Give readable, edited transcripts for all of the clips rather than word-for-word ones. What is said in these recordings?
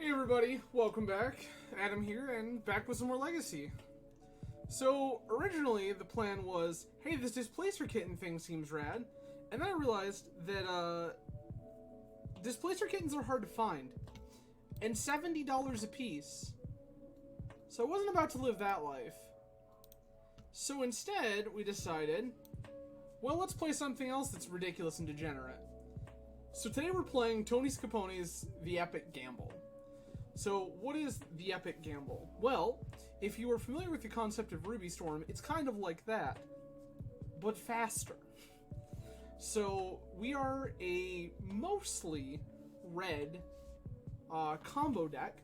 Hey everybody, welcome back. Adam here, and back with some more Legacy. So, originally the plan was, hey, this Displacer Kitten thing seems rad, and then I realized that, Displacer Kittens are hard to find, and $70 a piece. So I wasn't about to live that life. So instead, we decided, well, let's play something else that's ridiculous and degenerate. So today we're playing Tony Scapone's The Epic Gamble. So, what is the Epic Gamble? Well, if you are familiar with the concept of Ruby Storm, it's kind of like that, but faster. So, we are a mostly red combo deck,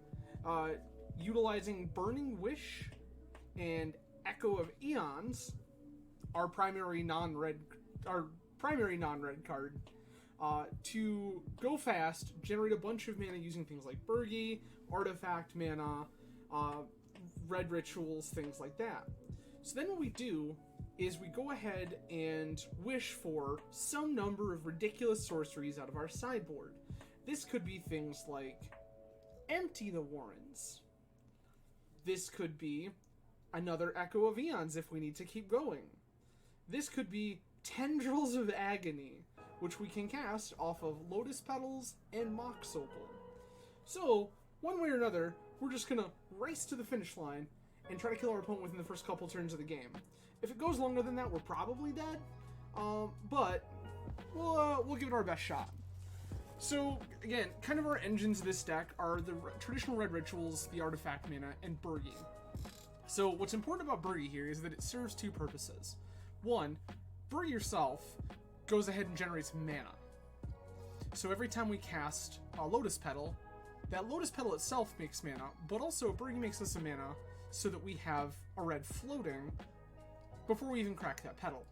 utilizing Burning Wish and Echo of Eons, our primary non-red card, to go fast, generate a bunch of mana using things like Burgi, Artifact mana, red rituals, things like that. So then what we do is we go ahead and wish for some number of ridiculous sorceries out of our sideboard. This could be things like Empty the Warrens. This could be another Echo of Eons if we need to keep going. This could be Tendrils of Agony, which we can cast off of Lotus Petals and Mox Opal. So, one way or another, we're just gonna race to the finish line and try to kill our opponent within the first couple turns of the game. If it goes longer than that, we're probably dead, but we'll give it our best shot. So, again, kind of our engines of this deck are the traditional red rituals, the artifact mana, and Burgi. So, what's important about Burgi here is that it serves two purposes. One, Burgi yourself goes ahead and generates mana. So every time we cast a Lotus Petal, that Lotus Petal itself makes mana, but also Burgi makes us a mana so that we have a red floating before we even crack that petal.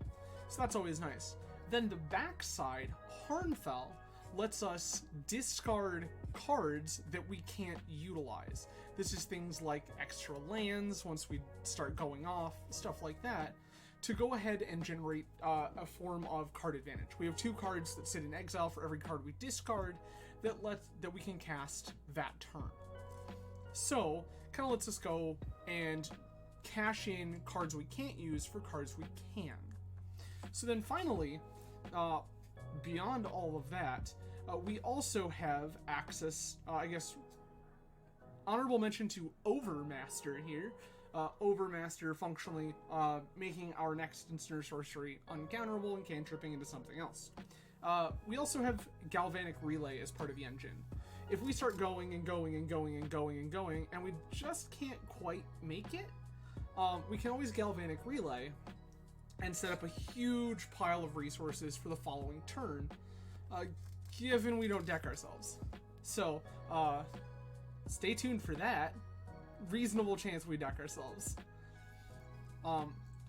So that's always nice. Then the backside, Harnfell, lets us discard cards that we can't utilize. This is things like extra lands once we start going off, stuff like that, to go ahead and generate a form of card advantage. We have two cards that sit in exile for every card we discard that we can cast that turn. So, kind of lets us go and cash in cards we can't use for cards we can. So then finally, beyond all of that, we also have access, honorable mention to Overmaster here. Overmaster functionally making our next instant sorcery uncounterable and cantripping into something else. We also have Galvanic Relay as part of the engine. If we start going and going and going and going and going, and we just can't quite make it, we can always Galvanic Relay and set up a huge pile of resources for the following turn, given we don't deck ourselves. So, stay tuned for that. Reasonable chance we deck ourselves.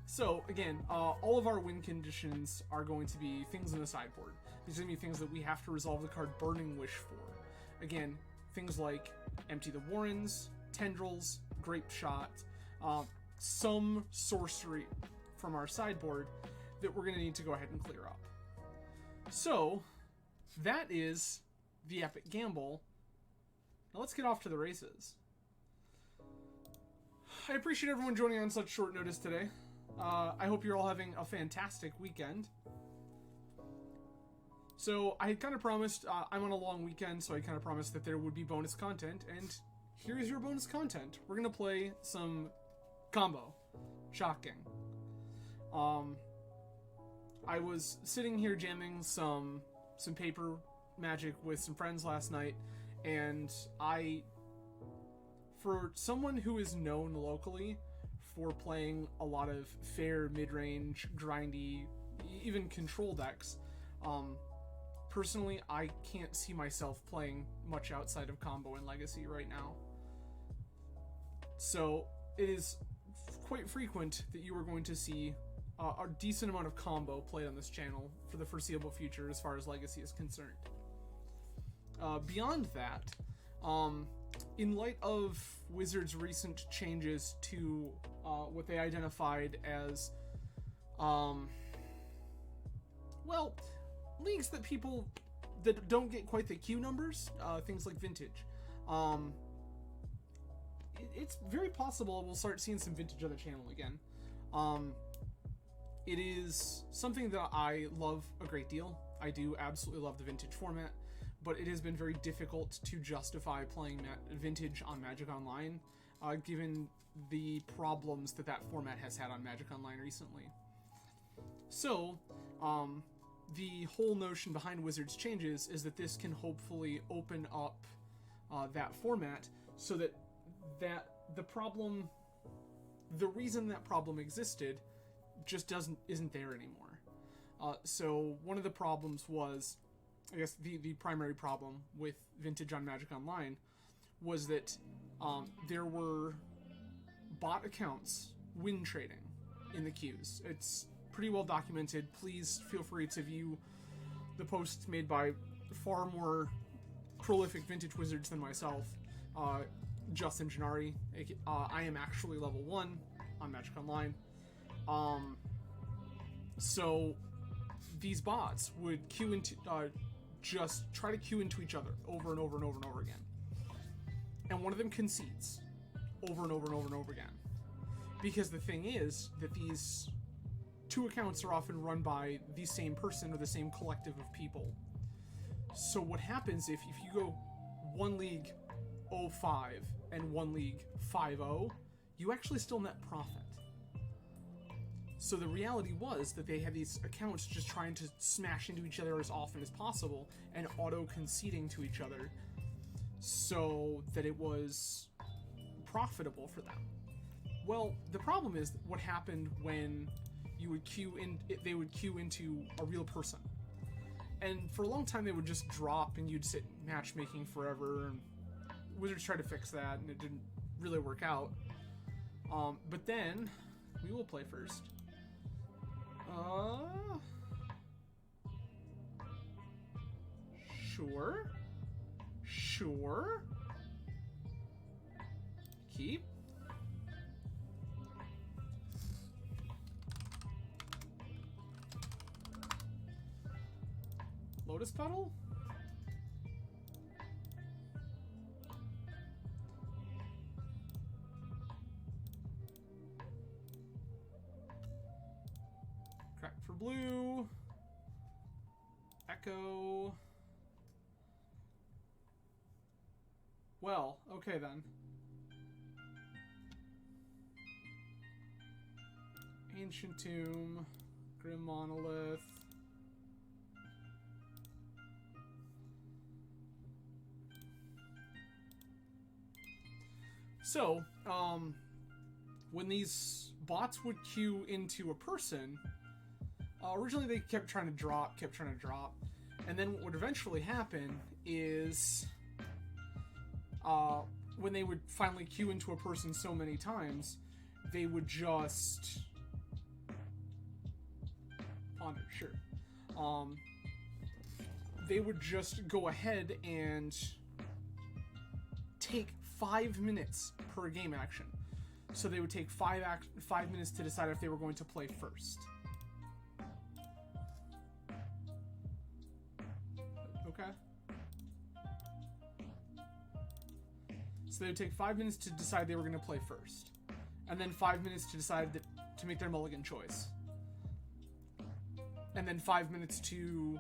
So again, all of our win conditions are going to be things in the sideboard. These are going to be things that we have to resolve the card Burning Wish for. Again, things like Empty the Warrens, Tendrils, Grape Shot, some sorcery from our sideboard that we're going to need to go ahead and clear up. So that is the Epic Gamble. Now let's get off to the races. I appreciate everyone joining on such short notice today. I hope you're all having a fantastic weekend. So I had kind of promised, I'm on a long weekend, so I kind of promised that there would be bonus content, and here's your bonus content. We're going to play some combo. Shocking. I was sitting here jamming some paper Magic with some friends last night, and for someone who is known locally for playing a lot of fair, mid-range, grindy, even control decks, personally, I can't see myself playing much outside of combo and Legacy right now. So it is quite frequent that you are going to see a decent amount of combo played on this channel for the foreseeable future as far as Legacy is concerned. Beyond that, in light of Wizards' recent changes to what they identified as, leagues that don't get quite the queue numbers, things like Vintage, it's very possible we'll start seeing some vintage on the channel again. It is something that I love a great deal. I do absolutely love the vintage format, but it has been very difficult to justify playing vintage on Magic Online, given the problems that that format has had on Magic Online recently. So, the whole notion behind Wizards Changes is that this can hopefully open up that format so that the reason that problem existed just isn't there anymore. So one of the problems was, I guess the primary problem with vintage on Magic Online was that there were bot accounts win trading in the queues. It's pretty well documented. Please feel free to view the posts made by far more prolific vintage wizards than myself, Justin Gennari. I am actually level 1 on Magic Online. So these bots would queue into, just try to queue into each other over and over and over and over again. And one of them concedes over and over and over and over again. Because the thing is that these two accounts are often run by the same person or the same collective of people. So what happens if you go one league 0-5 and one league 5-0, you actually still net profit. So the reality was that they had these accounts just trying to smash into each other as often as possible and auto-conceding to each other so that it was profitable for them. Well, the problem is what happened when you would they would queue into a real person. And for a long time they would just drop and you'd sit matchmaking forever, and Wizards tried to fix that and it didn't really work out. But then we will play first. Sure. Keep. Lotus Petal? Crack for blue. Echo. Well, okay then. Ancient Tomb. Grim Monolith. So, when these bots would queue into a person, originally they kept trying to drop, and then what would eventually happen is, when they would finally queue into a person so many times, they would just ponder, sure. They would just go ahead and take 5 minutes per game action. So they would take 5 minutes to decide if they were going to play first. Okay. So they would take 5 minutes to decide they were going to play first. And then 5 minutes to decide to make their mulligan choice. And then 5 minutes to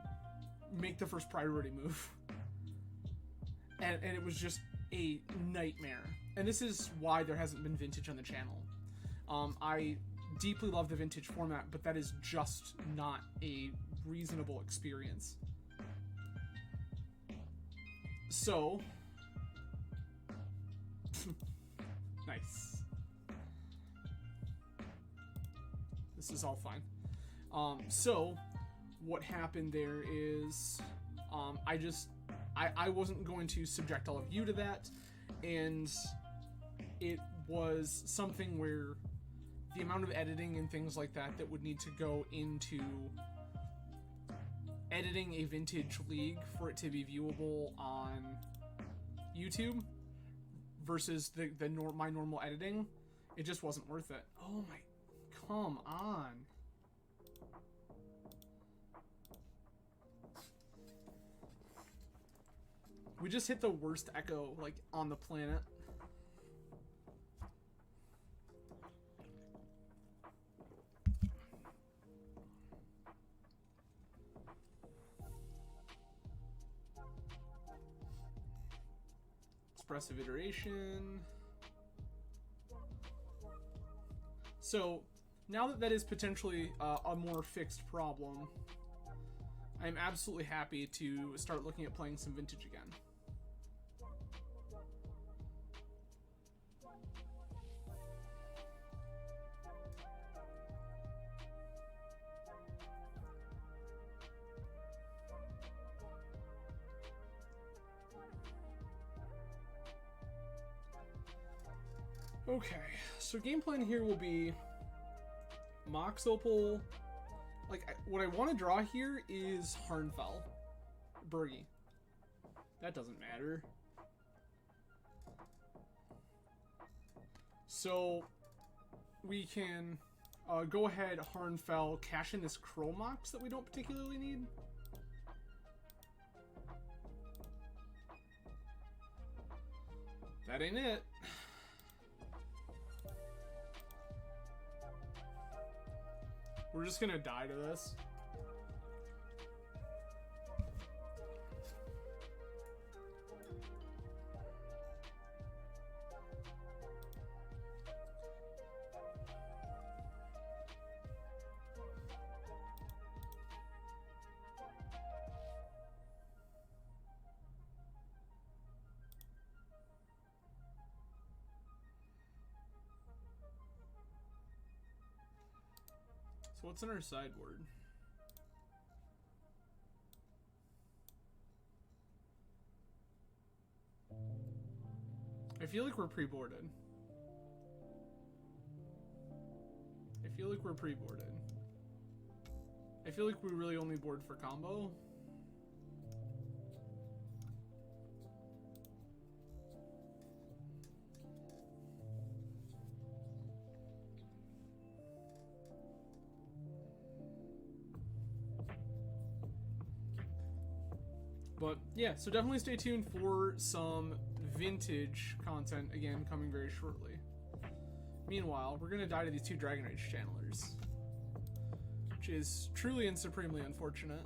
make the first priority move. And it was just a nightmare. And this is why there hasn't been vintage on the channel. I deeply love the vintage format, but that is just not a reasonable experience. So, nice. This is all fine. So, what happened there is, I wasn't going to subject all of you to that, and it was something where the amount of editing and things like that would need to go into editing a vintage league for it to be viewable on YouTube versus my normal editing, it just wasn't worth it. Oh my, come on. We just hit the worst echo, like, on the planet. expressive iteration. So now that that is potentially a more fixed problem, I'm absolutely happy to start looking at playing some Vintage again. Okay, so game plan here will be Mox Opal. Like, what I want to draw here is Harnfell. Bergie. That doesn't matter. So, we can go ahead, Harnfell, cash in this Crow Mox that we don't particularly need. That ain't it. We're just gonna die to this. So what's in our sideboard? I feel like we're pre-boarded. I feel like we're pre-boarded. I feel like we really only board for combo. But yeah, so definitely stay tuned for some Vintage content, again, coming very shortly. Meanwhile, we're going to die to these two Dragon Rage channelers, which is truly and supremely unfortunate.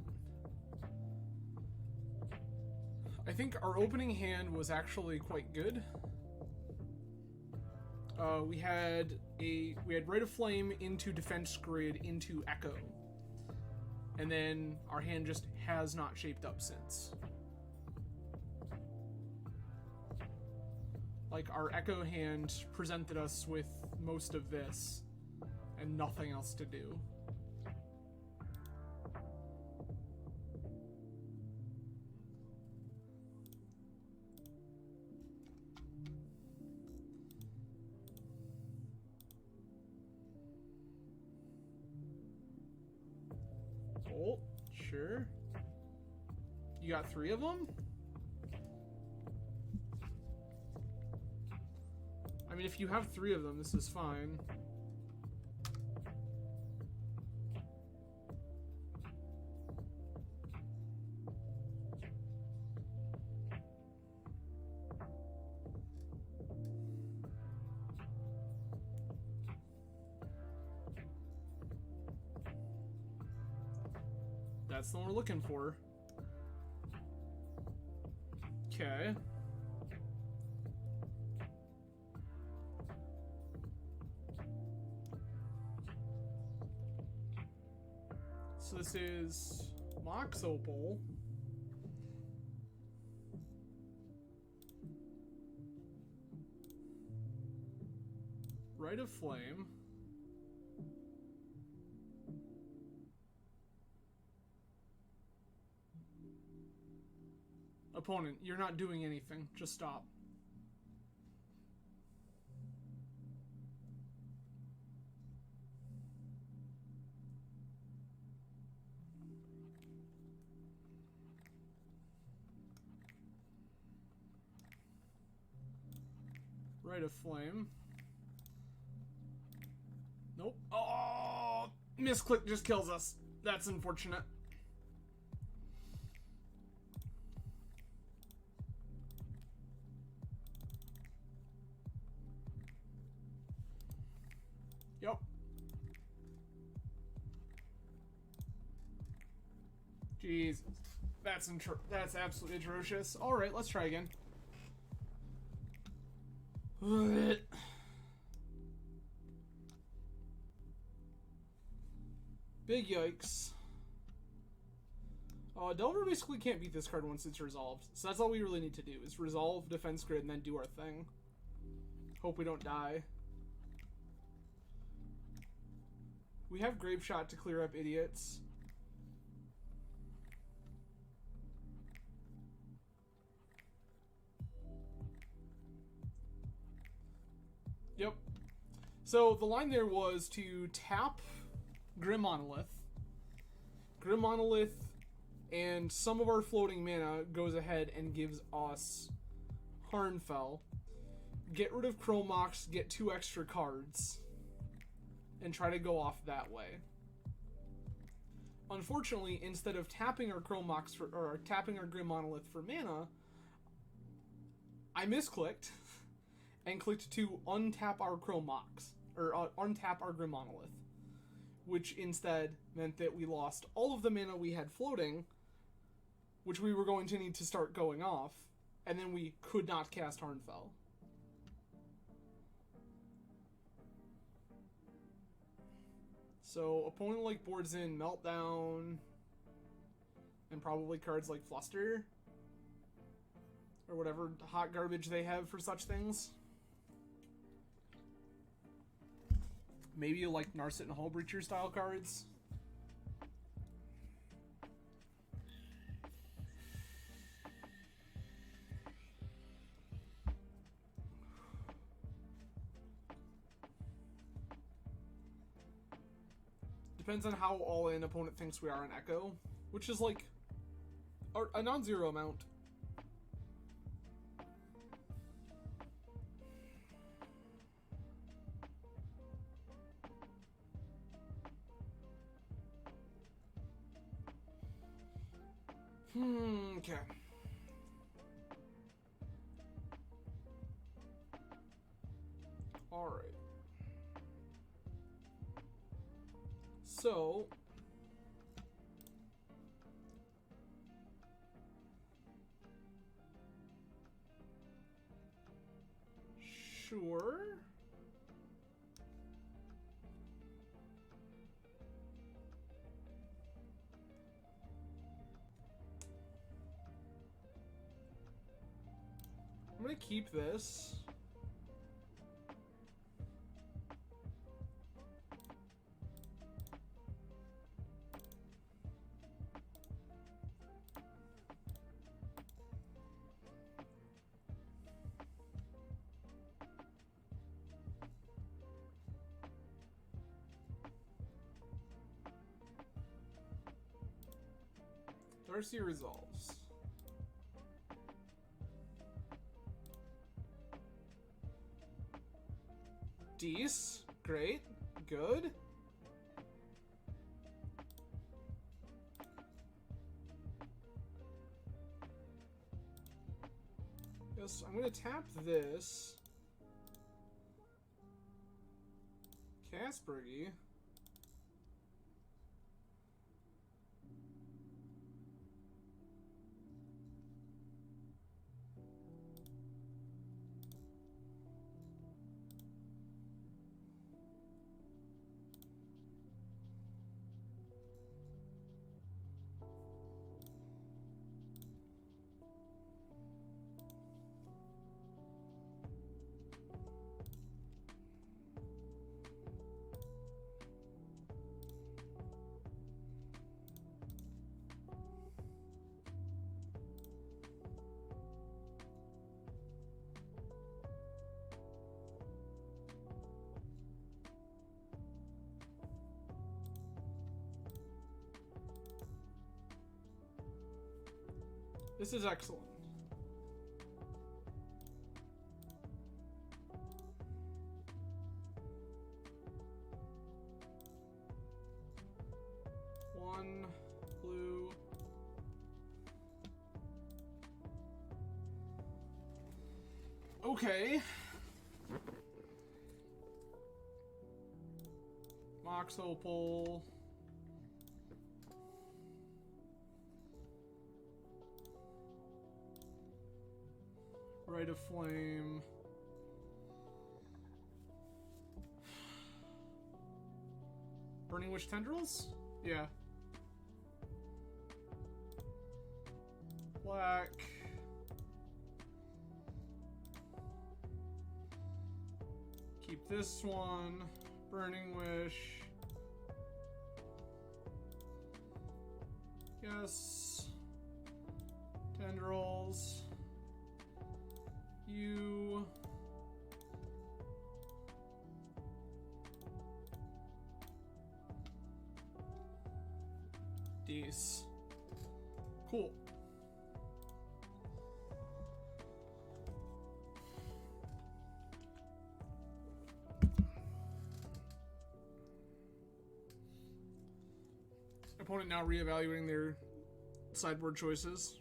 I think our opening hand was actually quite good. We had Rite of Flame into Defense Grid into Echo. And then our hand just has not shaped up since. Like, our Echo hand presented us with most of this and nothing else to do. Bolt, sure. You got 3 of them? I mean, if you have 3 of them, this is fine. That's the one we're looking for. Okay. So this is Mox Opal. Rite of Flame. Opponent, you're not doing anything. Just stop. Rite of Flame. Nope. Oh! Misclick just kills us. That's unfortunate. Yep. Jeez. That's absolutely atrocious. Alright, let's try again. Big yikes. Delver basically can't beat this card once it's resolved. So that's all we really need to do, is resolve defense grid and then do our thing. Hope we don't die. We have Grave Shot to clear up idiots. Yep. So the line there was to tap Grim Monolith. Grim Monolith and some of our floating mana goes ahead and gives us Harnfell. Get rid of Chrome Mox, get 2 extra cards, and try to go off that way. Unfortunately, instead of tapping our Chrome Mox or tapping our Grim Monolith for mana, I misclicked and clicked to untap our Chrome Mox, or untap our Grim Monolith, which instead meant that we lost all of the mana we had floating, which we were going to need to start going off, and then we could not cast Harnfell. So opponent like boards in Meltdown, and probably cards like Fluster, or whatever hot garbage they have for such things. Maybe like Narset and Hullbreacher style cards. Depends on how all-in opponent thinks we are in Echo, which is like a non-zero amount. Okay. All right. So, sure. I'm gonna keep this. Darcy resolves. Dece, great, good. Yes, I'm gonna tap this. Caspergy. This is excellent. One blue. Okay. Mox Opal. Rite of Flame. Burning Wish Tendrils? Yeah. Black. Keep this one. Burning Wish. Yes. Tendrils. You. These. Cool. Opponent now reevaluating their sideboard choices.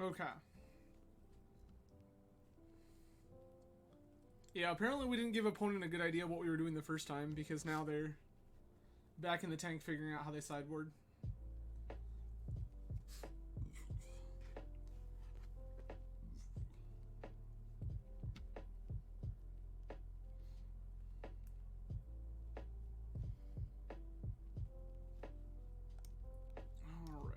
Okay. Yeah, apparently we didn't give opponent a good idea what we were doing the first time, because now they're back in the tank figuring out how they sideboard. Alright.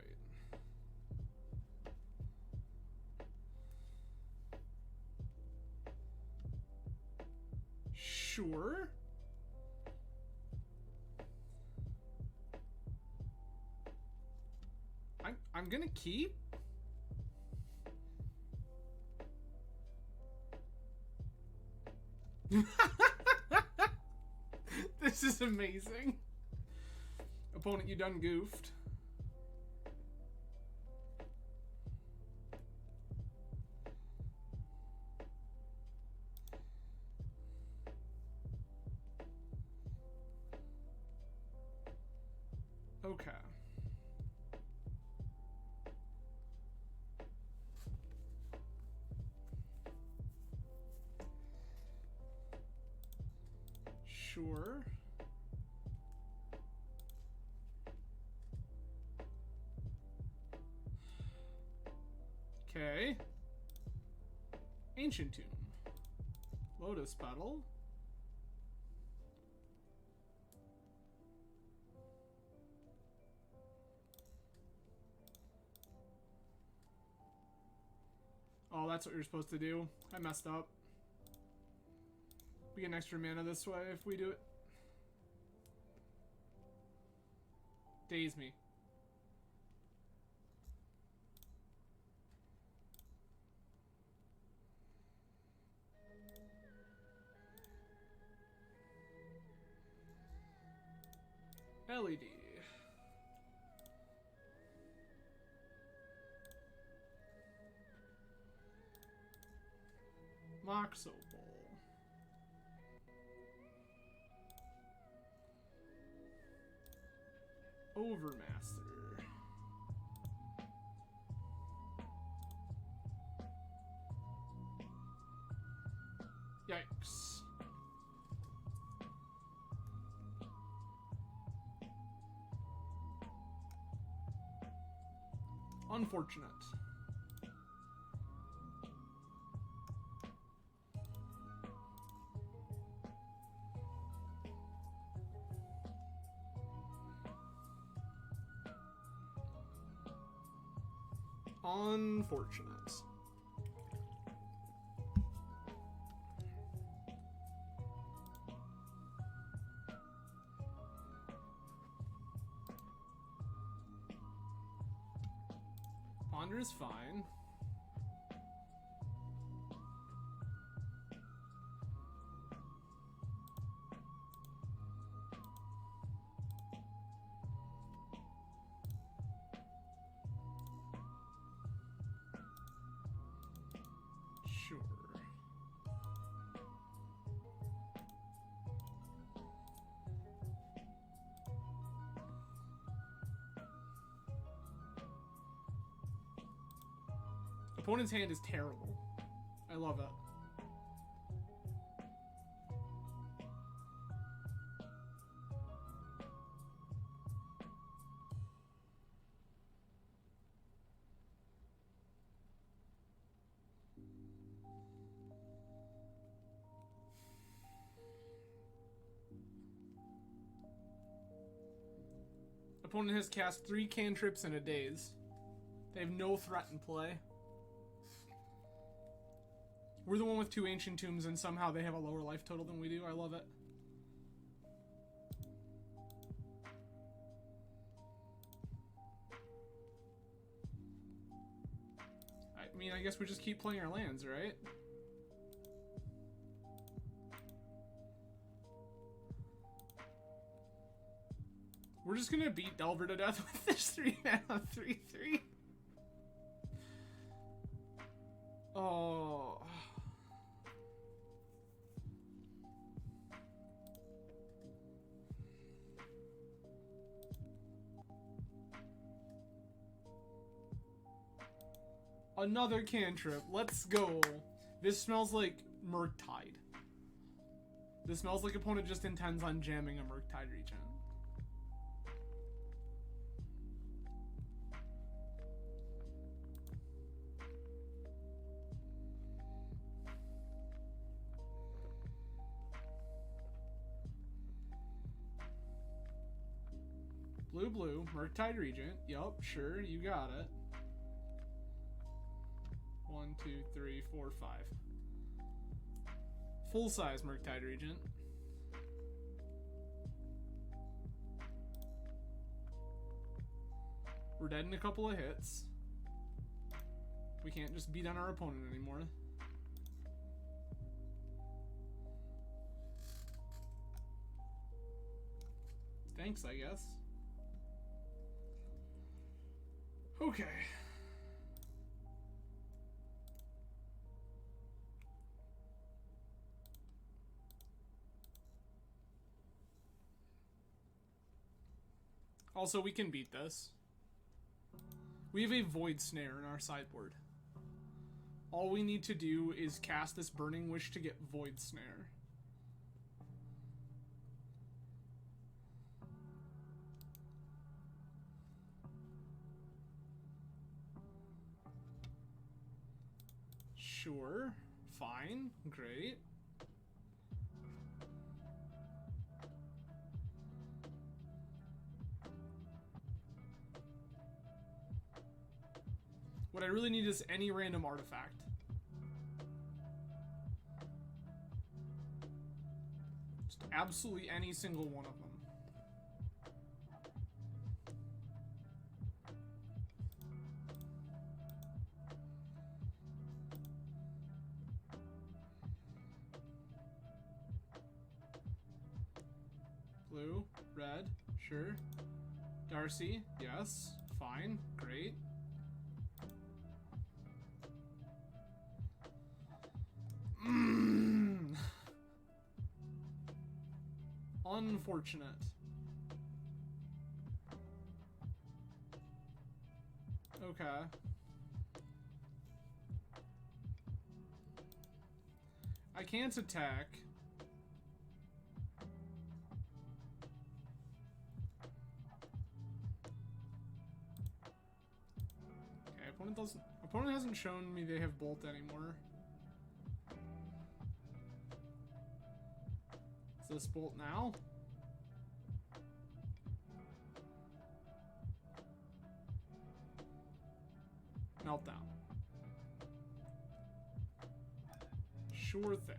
Sure. I'm gonna keep. This is amazing. Opponent, you done goofed. Okay. Sure. Okay. Ancient Tomb. Lotus Petal. Oh, that's what you're supposed to do. I messed up. We get an extra mana this way if we do it. Daze me. LED. Mox Opal. Overmaster. Yikes. Unfortunate. Unfortunate. Ponder is fine. Sure. Opponent's hand is terrible. I love it. Opponent has cast 3 cantrips in a daze. They have no threat in play. We're the one with 2 Ancient Tombs, and somehow they have a lower life total than we do. I love it. I mean, I guess we just keep playing our lands, right? We're just gonna beat Delver to death with this 3-mana 3/3. Oh. Another cantrip. Let's go. This smells like Murktide. This smells like opponent just intends on jamming a Murktide Regent. Blue, Murktide Regent. Yup, sure, you got it. 1, 2, 3, 4, 5. Full size Murktide Regent. We're dead in a couple of hits. We can't just beat on our opponent anymore. Thanks, I guess. Okay. Also, we can beat this. We have a Void Snare in our sideboard. All we need to do is cast this Burning Wish to get Void Snare. Sure. Fine. Great. What I really need is any random artifact. Just absolutely any single one of them. Blue, red, sure. Darcy, yes, fine, great. Unfortunate. Okay. I can't attack. Okay, opponent hasn't shown me they have Bolt anymore. Is this Bolt now? Meltdown. Sure thing.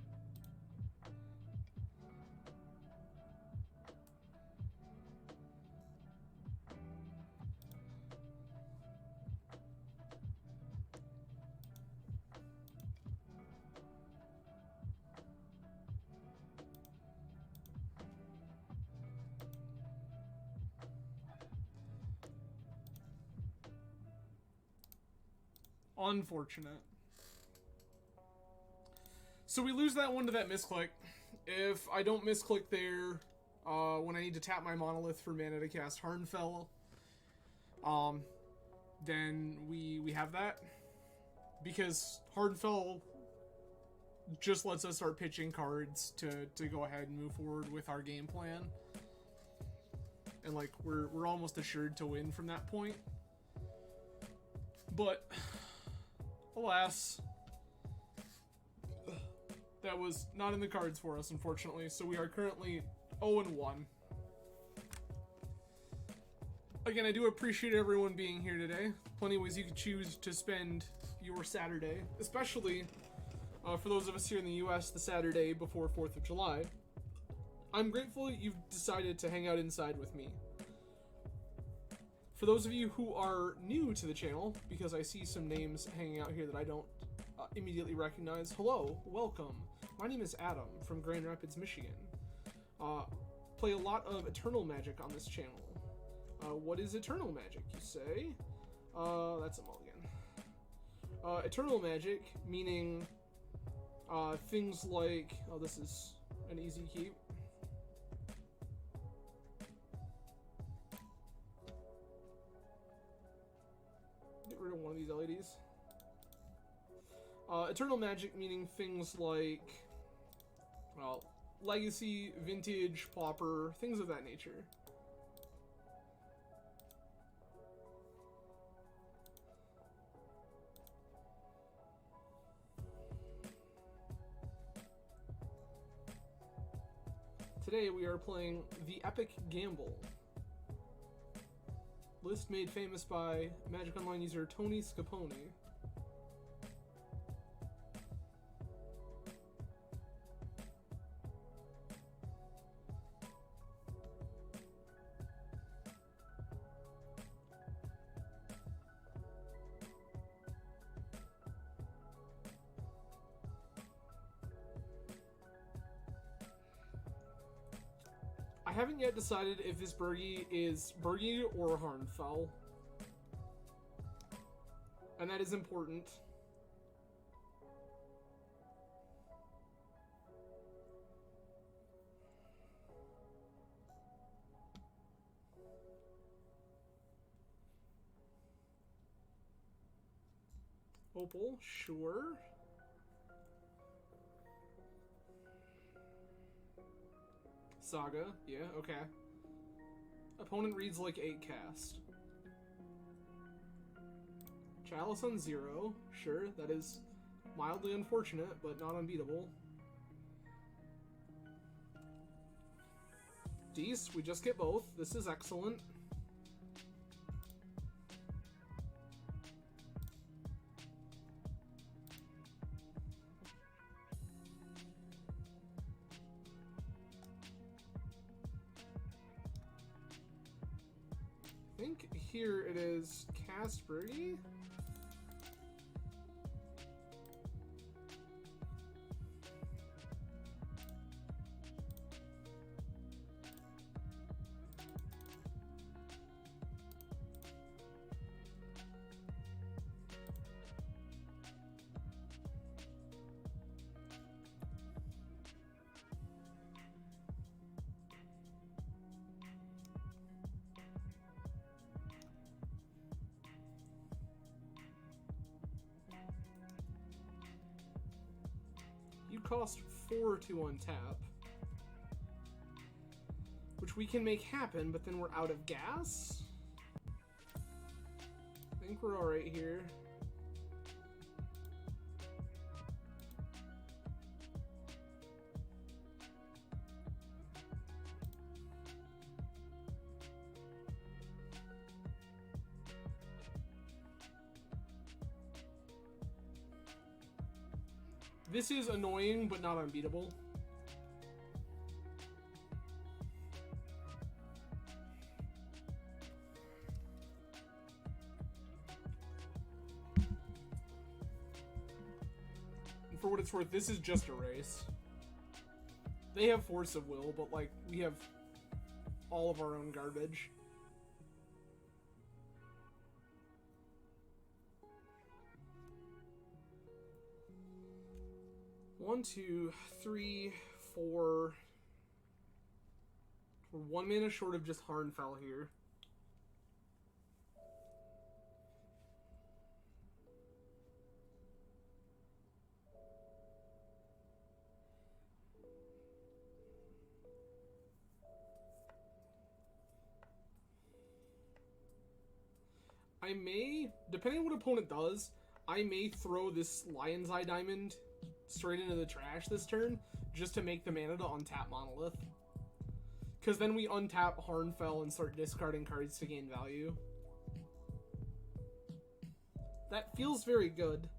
Unfortunate. So we lose that one to that misclick. If I don't misclick there, when I need to tap my Monolith for mana to cast Harnfell, then we have that. Because Harnfell just lets us start pitching cards to go ahead and move forward with our game plan. And like we're almost assured to win from that point. But alas, that was not in the cards for us, unfortunately. So we are currently 0-1. Again, I do appreciate everyone being here today. Plenty of ways you could choose to spend your Saturday, especially for those of us here in the US, the Saturday before 4th of July. I'm grateful you've decided to hang out inside with me. For those of you who are new to the channel, because I see some names hanging out here that I don't immediately recognize, hello, welcome. My name is Adam from Grand Rapids, Michigan. Play a lot of Eternal Magic on this channel. What is Eternal Magic, you say? That's a mulligan. Eternal Magic, meaning things like... Oh, this is an easy keep. Get rid of one of these LEDs. Eternal Magic, meaning things like... Well, Legacy, Vintage, Pauper, things of that nature. Today we are playing The Epic Gamble. List made famous by Magic Online user Tony Scapone. I haven't yet decided if this Burgie is Burgie or Harnfell. And that is important. Opal, sure. Saga, yeah, okay. Opponent reads like 8 cast. Chalice on 0, sure, that is mildly unfortunate, but not unbeatable. Dees, we just get both. This is excellent. I think here it is cast Birdie. You cost 4 to untap, which we can make happen, but then we're out of gas. I think we're alright here. This is annoying, but not unbeatable. And for what it's worth, this is just a race. They have Force of Will, but like, we have all of our own garbage. One, two, three, four. We're 1 mana short of just Harnfell here. I may, depending on what opponent does, I may throw this Lion's Eye Diamond straight into the trash this turn, just to make the mana to untap Monolith. Because then we untap Harnfell and start discarding cards to gain value. That feels very good.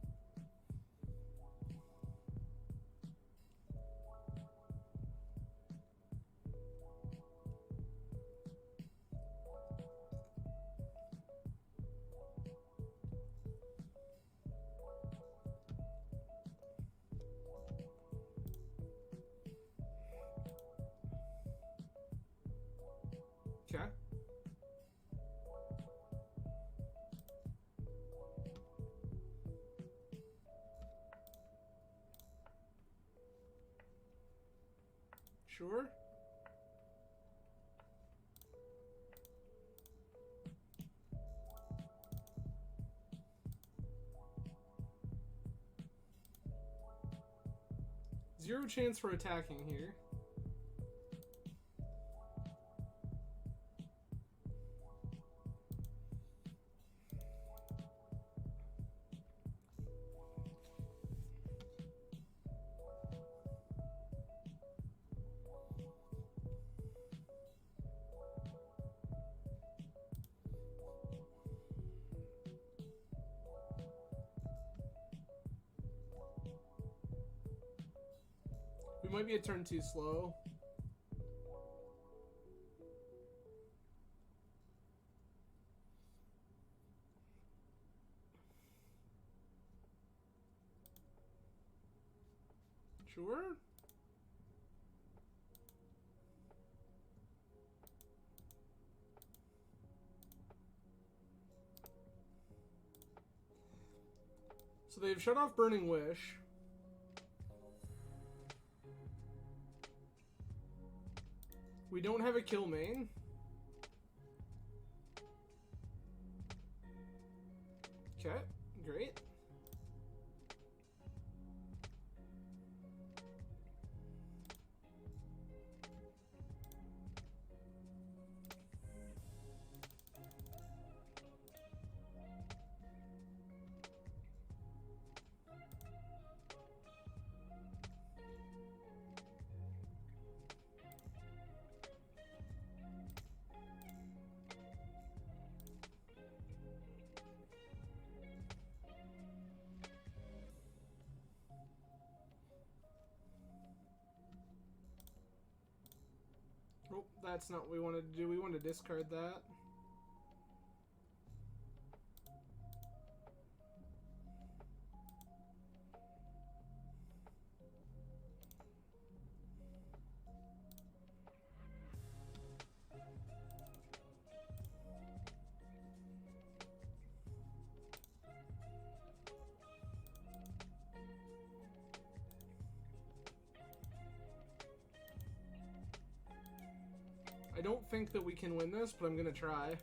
Okay. Sure. Zero chance for attacking here. We might be a turn too slow. Sure. So they've shut off Burning Wish. We don't have a kill main. Okay, great. Oh, that's not what we wanted to do. We wanted to discard that. I don't think that we can win this, but I'm gonna try.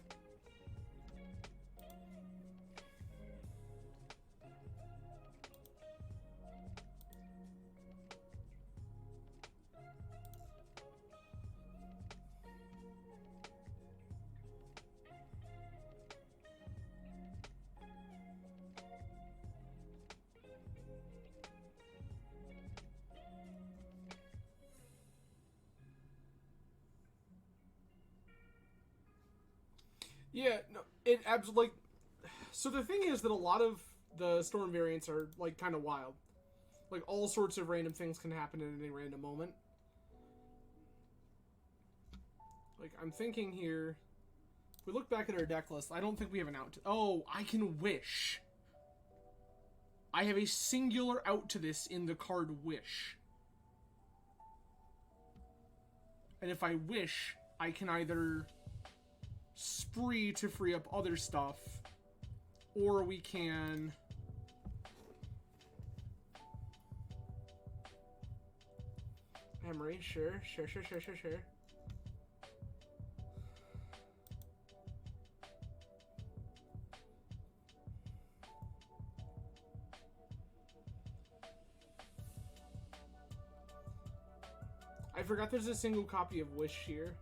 Yeah, no, it absolutely. Like, so the thing is that a lot of the Storm variants are like kind of wild. Like all sorts of random things can happen at any random moment. Like I'm thinking here, if we look back at our deck list, I don't think we have an out. Oh, I can wish. I have a singular out to this in the card Wish. And if I wish, I can either spree to free up other stuff, or we can Emery, sure. I forgot there's a single copy of Wish here.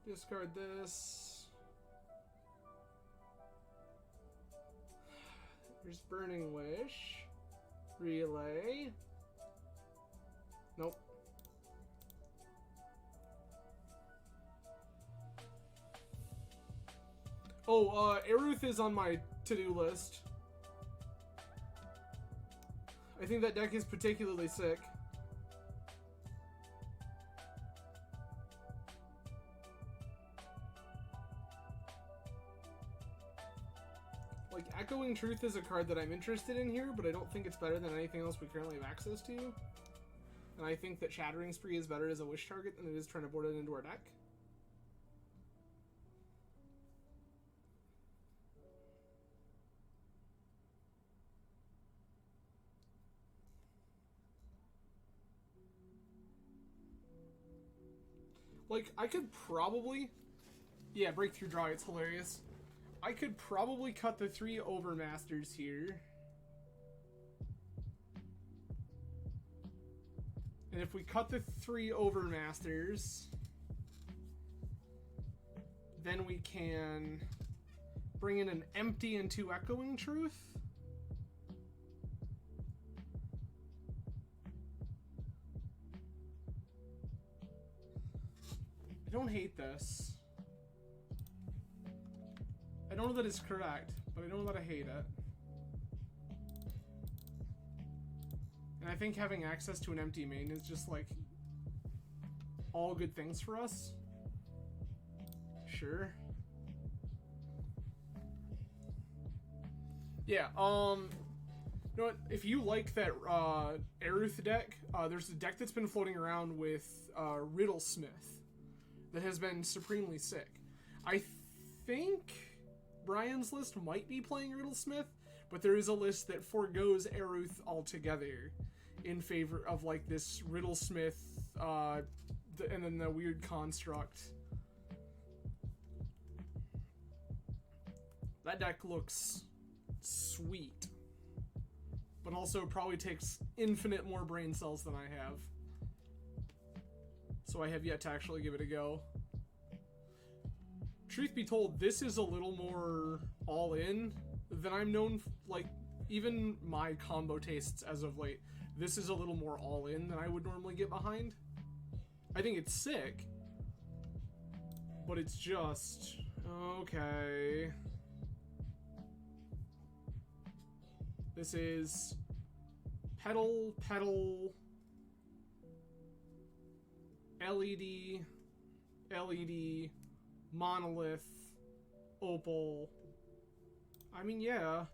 Discard this. There's Burning Wish. Relay. Nope. Oh, Aruth is on my to-do list. I think that deck is particularly sick. Like, Echoing Truth is a card that I'm interested in here, but I don't think it's better than anything else we currently have access to. And I think that Shattering Spree is better as a wish target than it is trying to board it into our deck. Like, I could probably... Yeah, Breakthrough Draw, it's hilarious. I could probably cut the 3 Overmasters here. And if we cut the 3 Overmasters, then we can bring in an Empty and 2 Echoing Truth. I don't hate this. I don't know that it's correct, but I don't know that I hate it. And I think having access to an empty main is just like all good things for us. Sure. Yeah, you know what? If you like that Aruth deck, there's a deck that's been floating around with Riddlesmith that has been supremely sick. I think Brian's list might be playing Riddlesmith, but there is a list that forgoes Aruth altogether in favor of like this Riddlesmith and then the weird construct. That deck looks sweet, but also probably takes infinite more brain cells than I have. So I have yet to actually give it a go. Truth be told, this is a little more all-in than I'm known like, even my combo tastes as of late, this is a little more all-in than I would normally get behind. I think it's sick, but it's just... okay. This is... Petal, Petal... LED, LED, Monolith, Opal. I mean, yeah.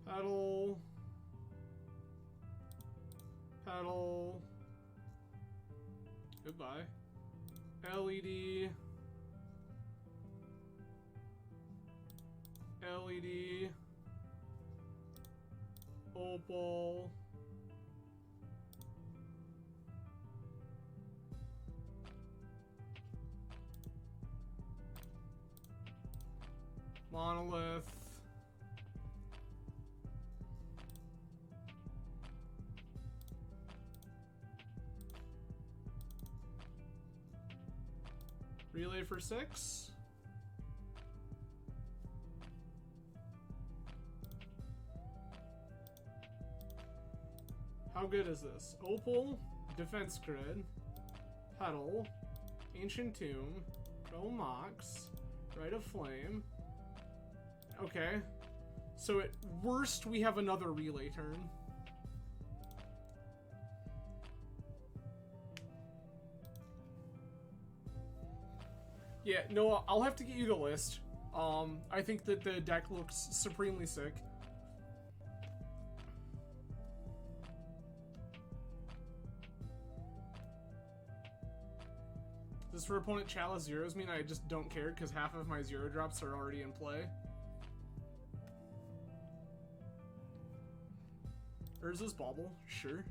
Petal. Petal. Goodbye. LED. LED. Opal. Monolith. Relay for 6. How good is this? Opal, Defense Grid, Petal, Ancient Tomb, Go Mox, Rite of Flame. Okay. So at worst, we have another relay turn. Yeah, no, I'll have to get you the list. I think that the deck looks supremely sick. Does for opponent Chalice zeros mean I just don't care because half of my zero drops are already in play? Urza's Bauble? Sure.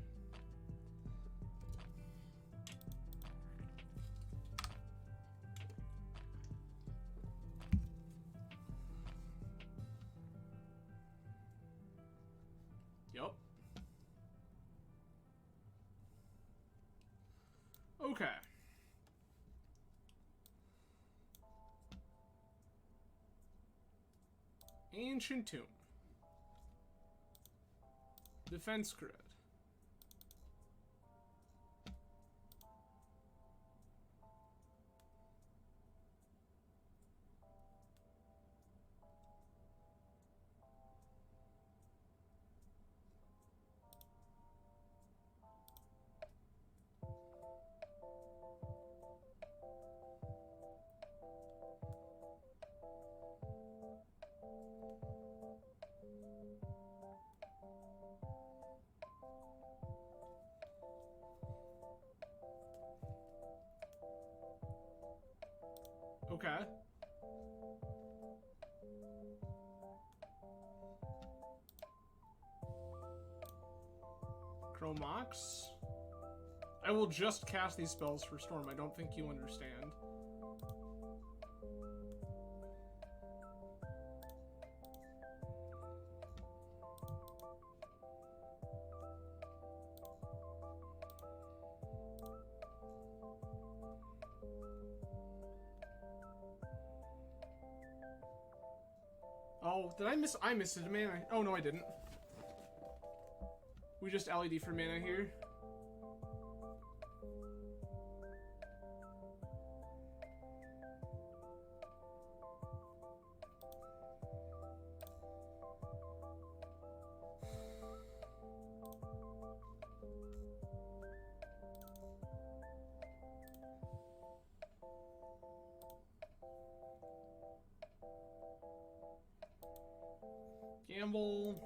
Yup. Okay. Ancient Tomb. Defense grid. Okay. Chromox. I will just cast these spells for Storm. I don't think you understand. Oh, did I miss? I missed it, mana. Oh, no, I didn't. We just LED for mana here. Gamble,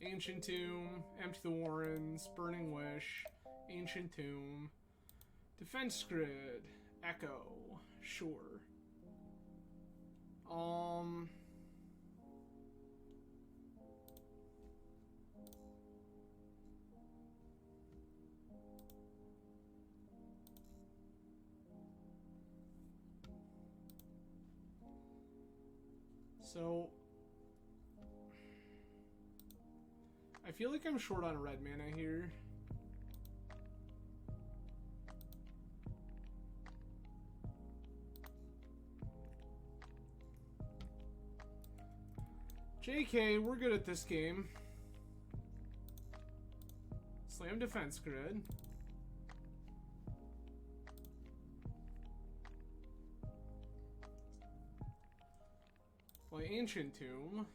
Ancient Tomb, Empty the Warrens, Burning Wish, Ancient Tomb, Defense Grid, Echo, sure. So I feel like I'm short on red mana here. JK, we're good at this game. Slam Defense Grid. Play Ancient Tomb.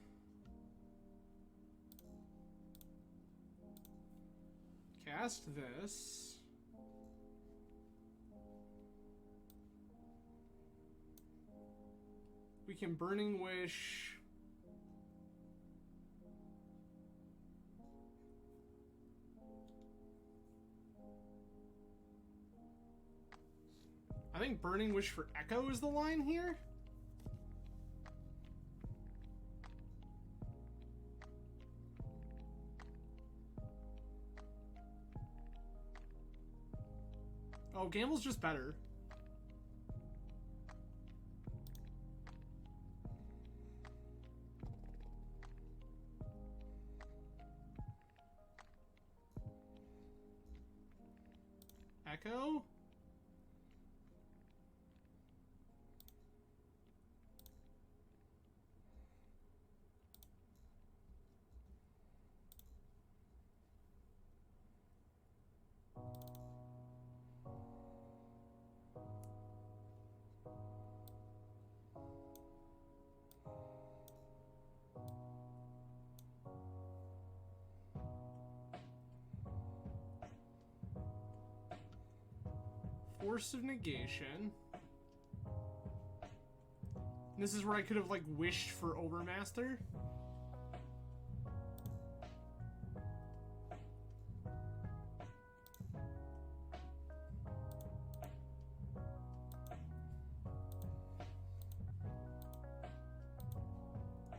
Cast this. We can Burning Wish. I think Burning Wish for Echo is the line here. Oh, Gamble's just better. Echo? Force of Negation. And this is where I could have, like, wished for Overmaster.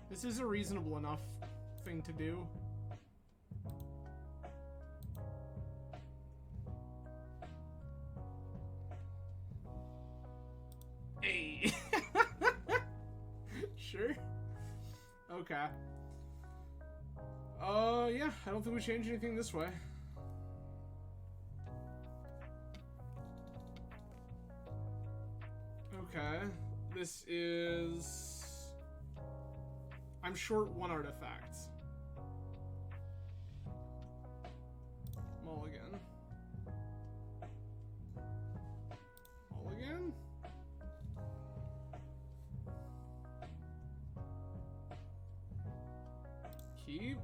This is a reasonable enough thing to do. Hey. Sure. Okay. Yeah, I don't think we changed anything this way. This is... I'm short 1 artifact. Mulligan. Mulligan? Keep.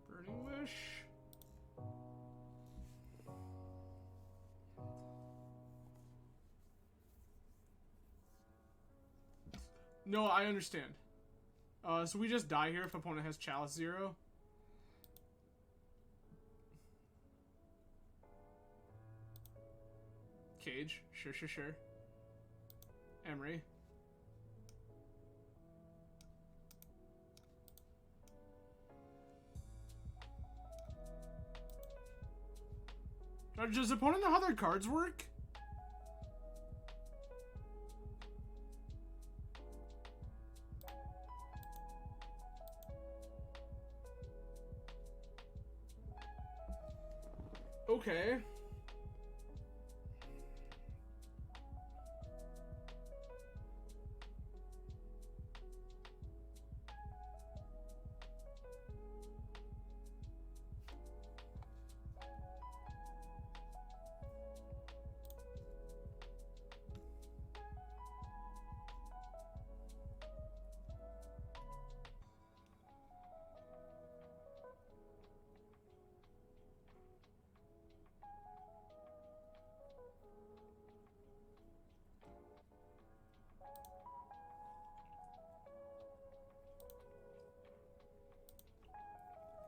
Burning Wish. No, I understand. So we just die here if opponent has Chalice 0. Cage. Sure. Emery. Does opponent know how their cards work? Okay.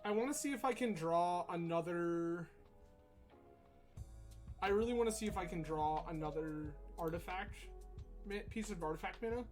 I want to see if I can draw another... I really want to see if I can draw another artifact, piece of artifact mana.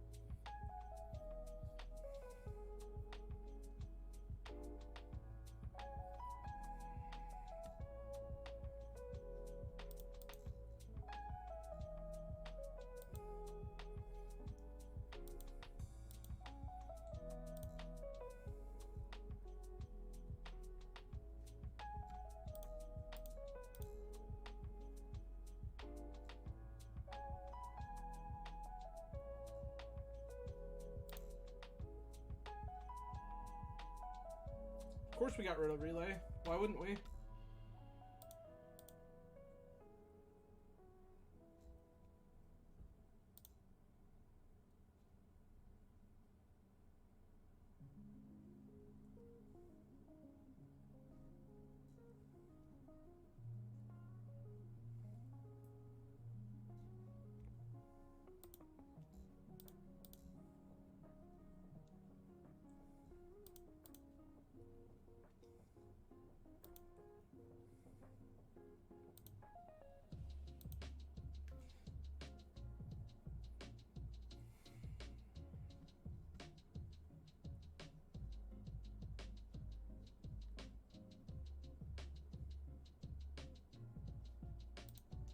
Of course we got rid of Relay. Why wouldn't we?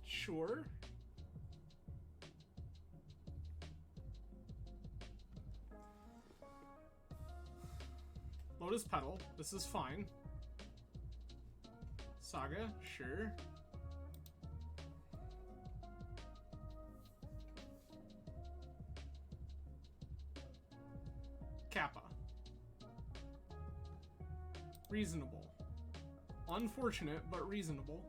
Sure. Lotus Petal. This is fine. Saga. Sure. Kappa. Reasonable. Unfortunate, but reasonable.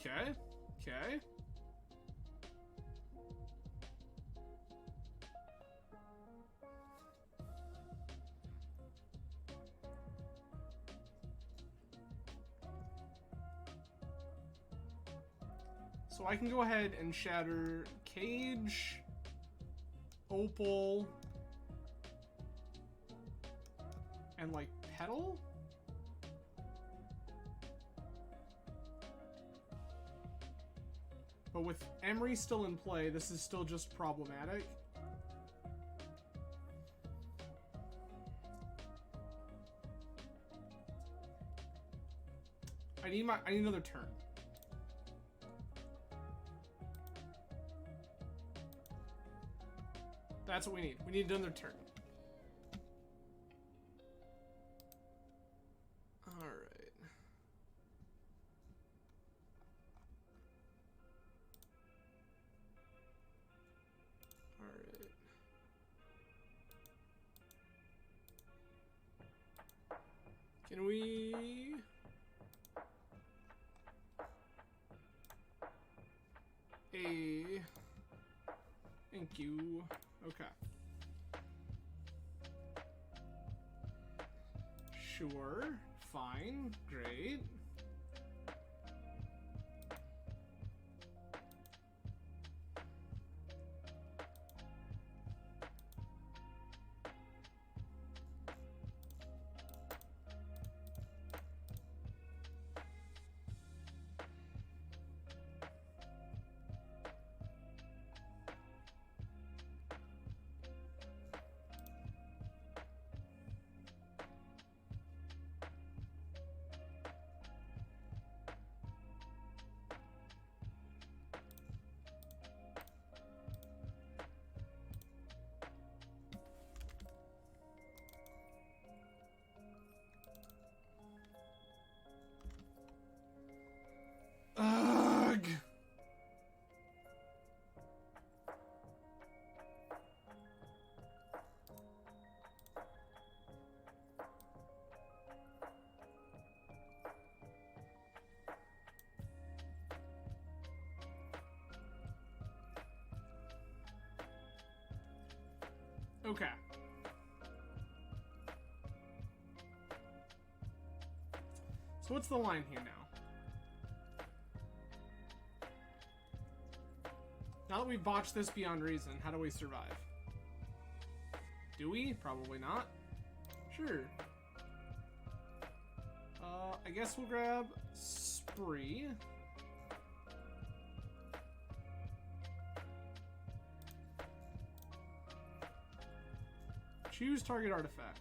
Okay. So I can go ahead and shatter Cage, Opal, and like Petal? But with Emery still in play, this is still just problematic. I need another turn. That's what we need. We need another turn. Alright. Alright. Can we... Thank you. Okay. Sure. Fine. Great. Ugh. Okay. So what's the line here now? Now that we've botched this beyond reason, how do we survive? Do we? Probably not. Sure. I guess we'll grab Spree. Choose target artifact.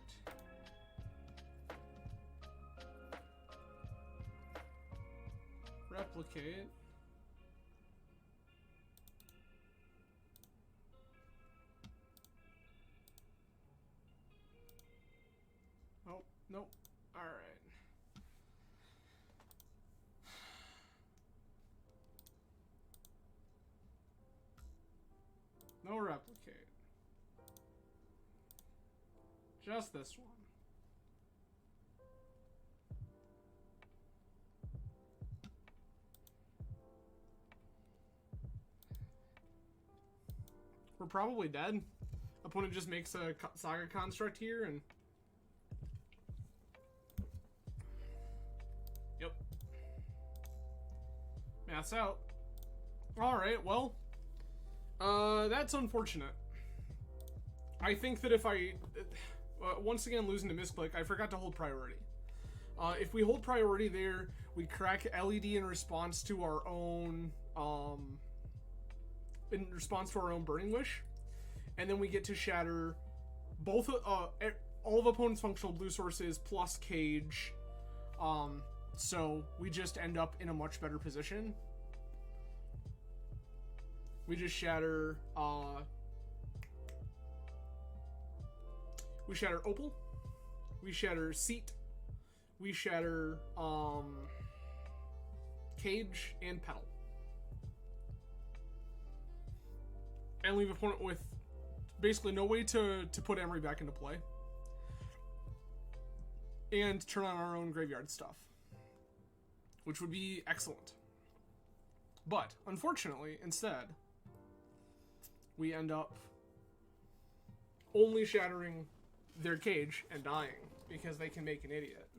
Replicate. Oh, nope. All right. No replicate. Just this one. We're probably dead. Opponent just makes a Saga Construct here and... Yep. Math's out. Alright, well. That's unfortunate. I think that if I... once again, losing to Misclick, I forgot to hold priority. If we hold priority there, we crack LED in response to our own... in response to our own Burning Wish, and then we get to shatter both all of opponent's functional blue sources plus Cage, so we just end up in a much better position. We just shatter we shatter Opal, we shatter Seat, we shatter Cage and Petal. And leave opponent with basically no way to put Emery back into play. And turn on our own graveyard stuff. Which would be excellent. But, unfortunately, instead, we end up only shattering their Cage and dying. Because they can make an idiot.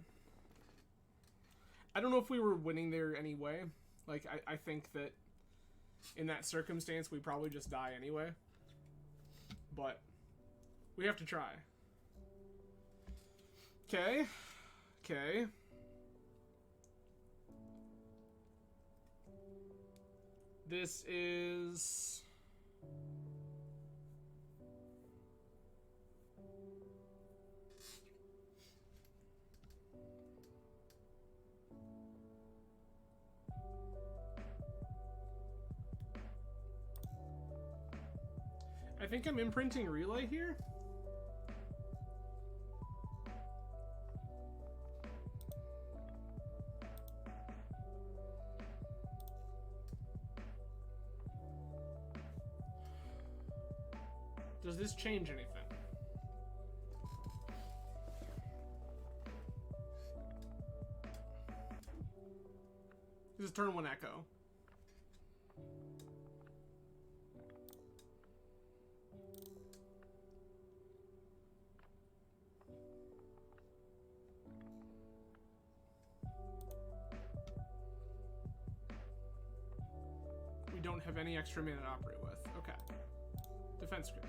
I don't know if we were winning there anyway. Like, I think that in that circumstance, we probably just die anyway. But we have to try. Okay. Okay. This is... I think I'm imprinting relay here. Does this change anything? This is turn 1 echo. We don't have any extra mana to operate with. Okay. Defense grid.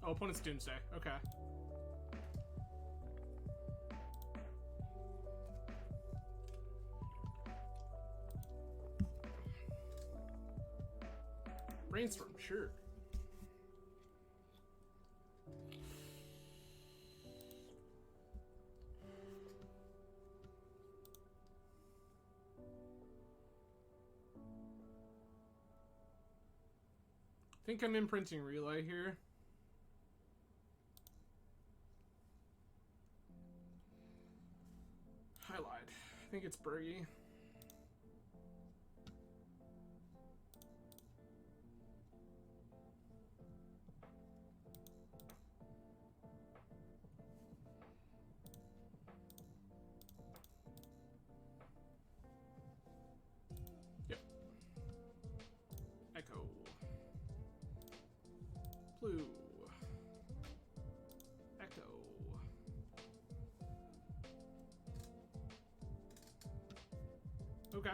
Oh, opponent's Doomsday. Okay. Brainstorm, sure. I think I'm imprinting relay here. I lied. I think it's Bergie. Yep. Echo. Blue. Echo. Okay.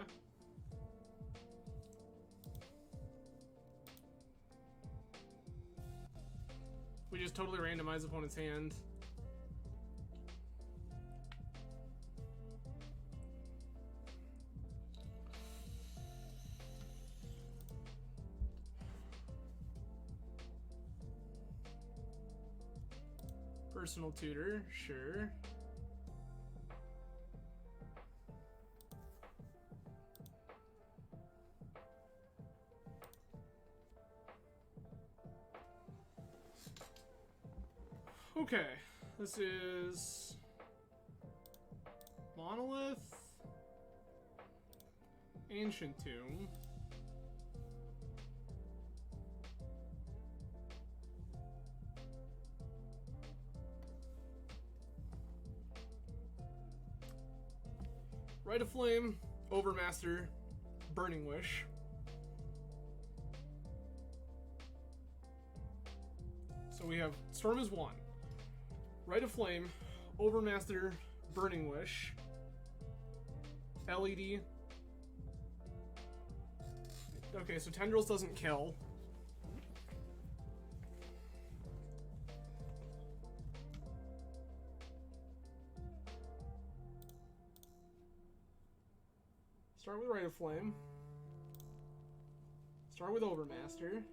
We just totally randomize opponent's hand. Personal tutor, sure. Okay, this is Monolith, Ancient Tomb, Rite of Flame, Overmaster, Burning Wish. So we have Storm is 1. Rite of Flame, Overmaster, Burning Wish, LED. Okay, so Tendrils doesn't kill. Start with Rite of Flame. Start with Overmaster.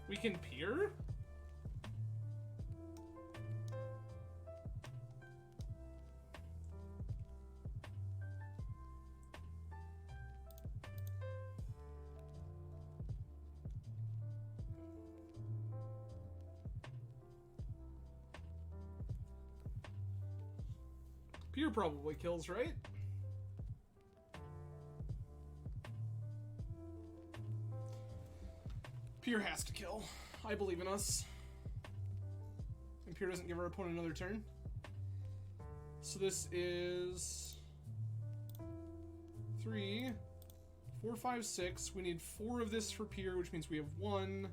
We can peer? Peer probably kills, right? Peer has to kill. I believe in us. And Peer doesn't give our opponent another turn. So this is 3, 4, 5, 6. We need 4 of this for Peer, which means we have 1,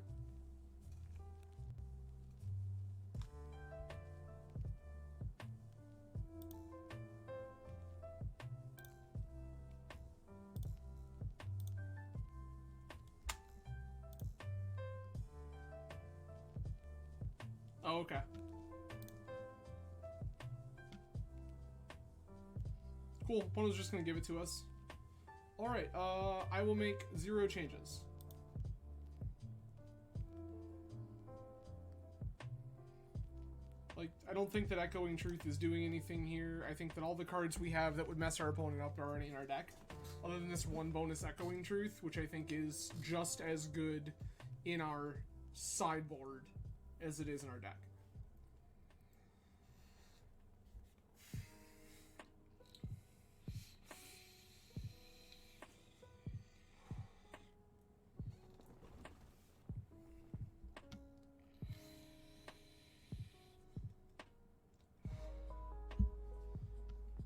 Oh, okay. Cool. Opponent's just gonna give it to us. Alright, I will make 0 changes. Like, I don't think that Echoing Truth is doing anything here. I think that all the cards we have that would mess our opponent up are already in our deck. Other than this one bonus Echoing Truth, which I think is just as good in our sideboard as it is in our deck.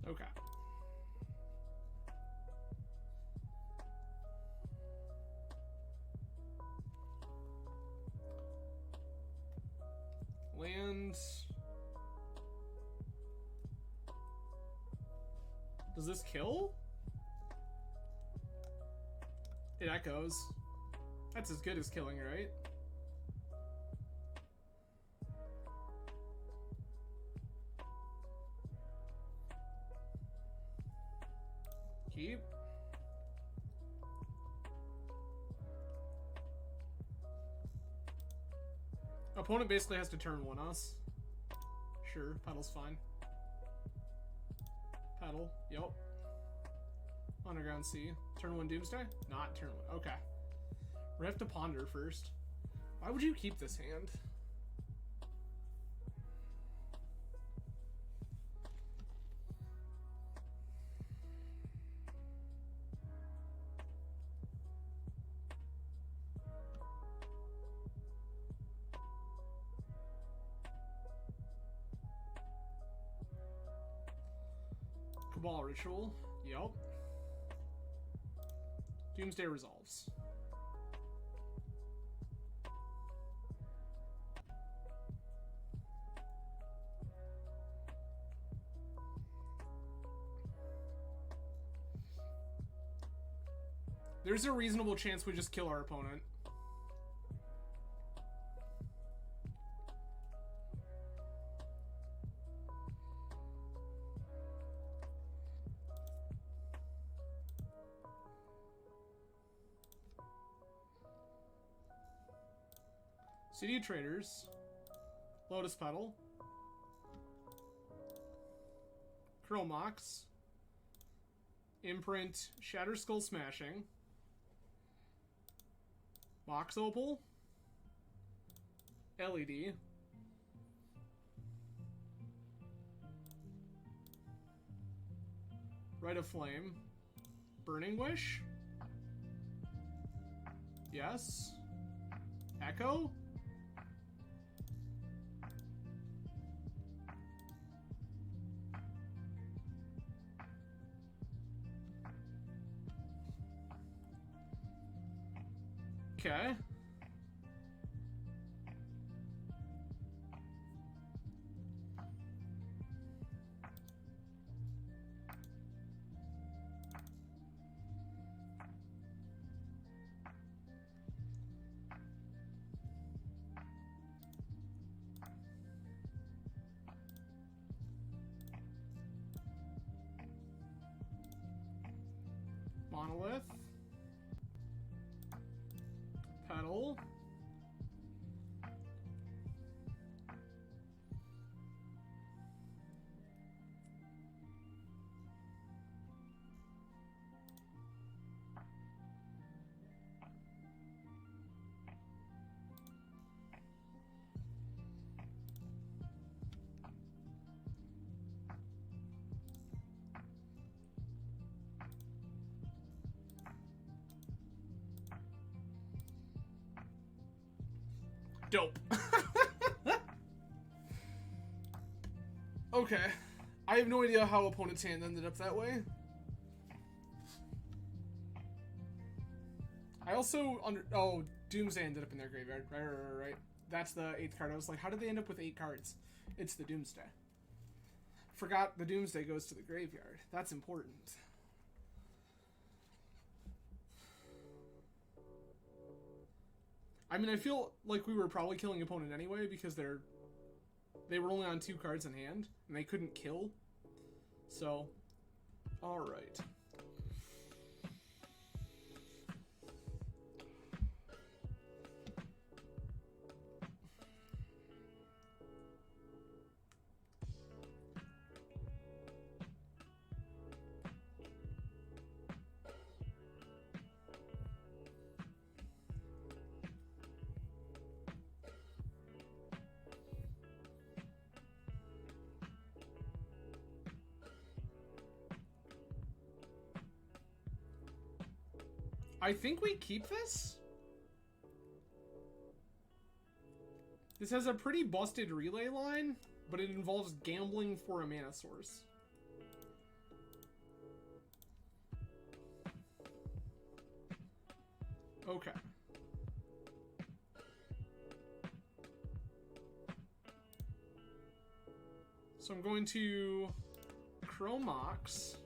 Okay. Land. Does this kill? It echoes. That's as good as killing, right? Keep. Opponent basically has to turn 1 us. Sure, Pedal's fine. Pedal, yep. Underground Sea. Turn 1 Doomsday? Not turn 1. Okay. We have to ponder first. Why would you keep this hand? Cabal Ritual. Yep. Doomsday Resolves. There's a reasonable chance we just kill our opponent. CD Traders, Lotus Petal, Chromox, Imprint, Shatter Skull Smashing, Mox Opal, LED, Rite of Flame, Burning Wish, yes, Echo, okay. Monolith. Petal. Dope. Okay. I have no idea how opponent's hand ended up that way. I also oh, Doomsday ended up in their graveyard. Right. That's the 8th card. I was like, how did they end up with 8 cards? It's the Doomsday. Forgot the Doomsday goes to the graveyard. That's important. I mean, I feel like we were probably killing opponent anyway because they're they were only on 2 cards in hand, and they couldn't kill. So, alright. I think we keep this. This has a pretty busted relay line, but it involves gambling for a mana source. Okay. So I'm going to Chromox.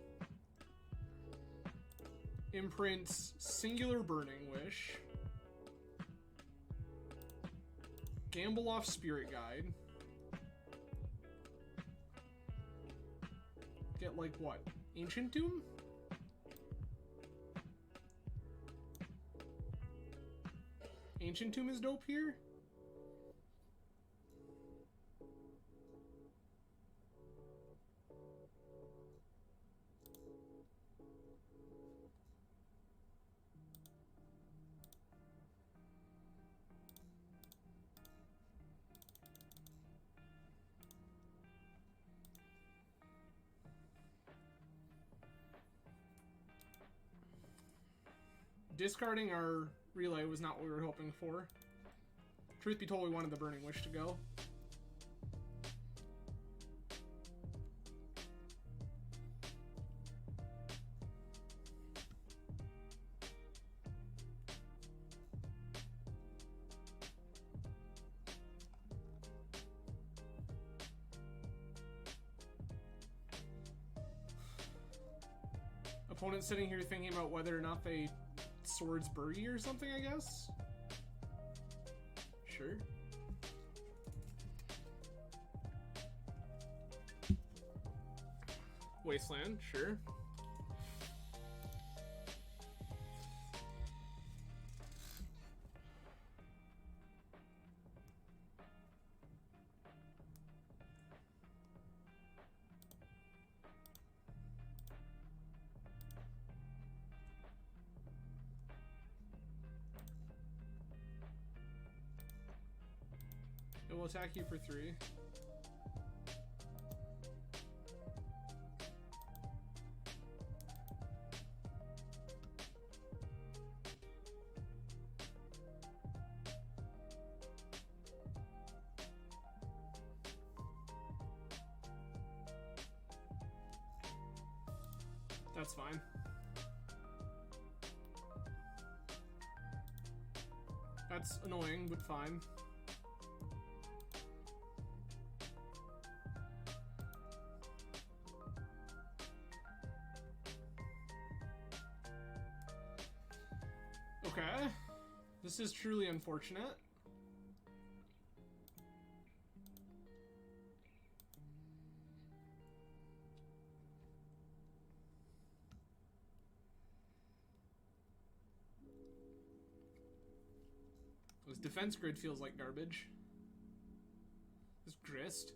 Imprints Singular Burning Wish. Gamble off Spirit Guide. Get like what? Ancient Tomb? Ancient Tomb is dope here? Discarding our relay was not what we were hoping for. Truth be told, we wanted the Burning Wish to go. Opponent sitting here thinking about whether or not they Swords Burgy or something, I guess? Sure. Wasteland, sure. It will attack you for 3. That's fine. That's annoying, but fine. Okay. This is truly unfortunate. This defense grid feels like garbage. This grist.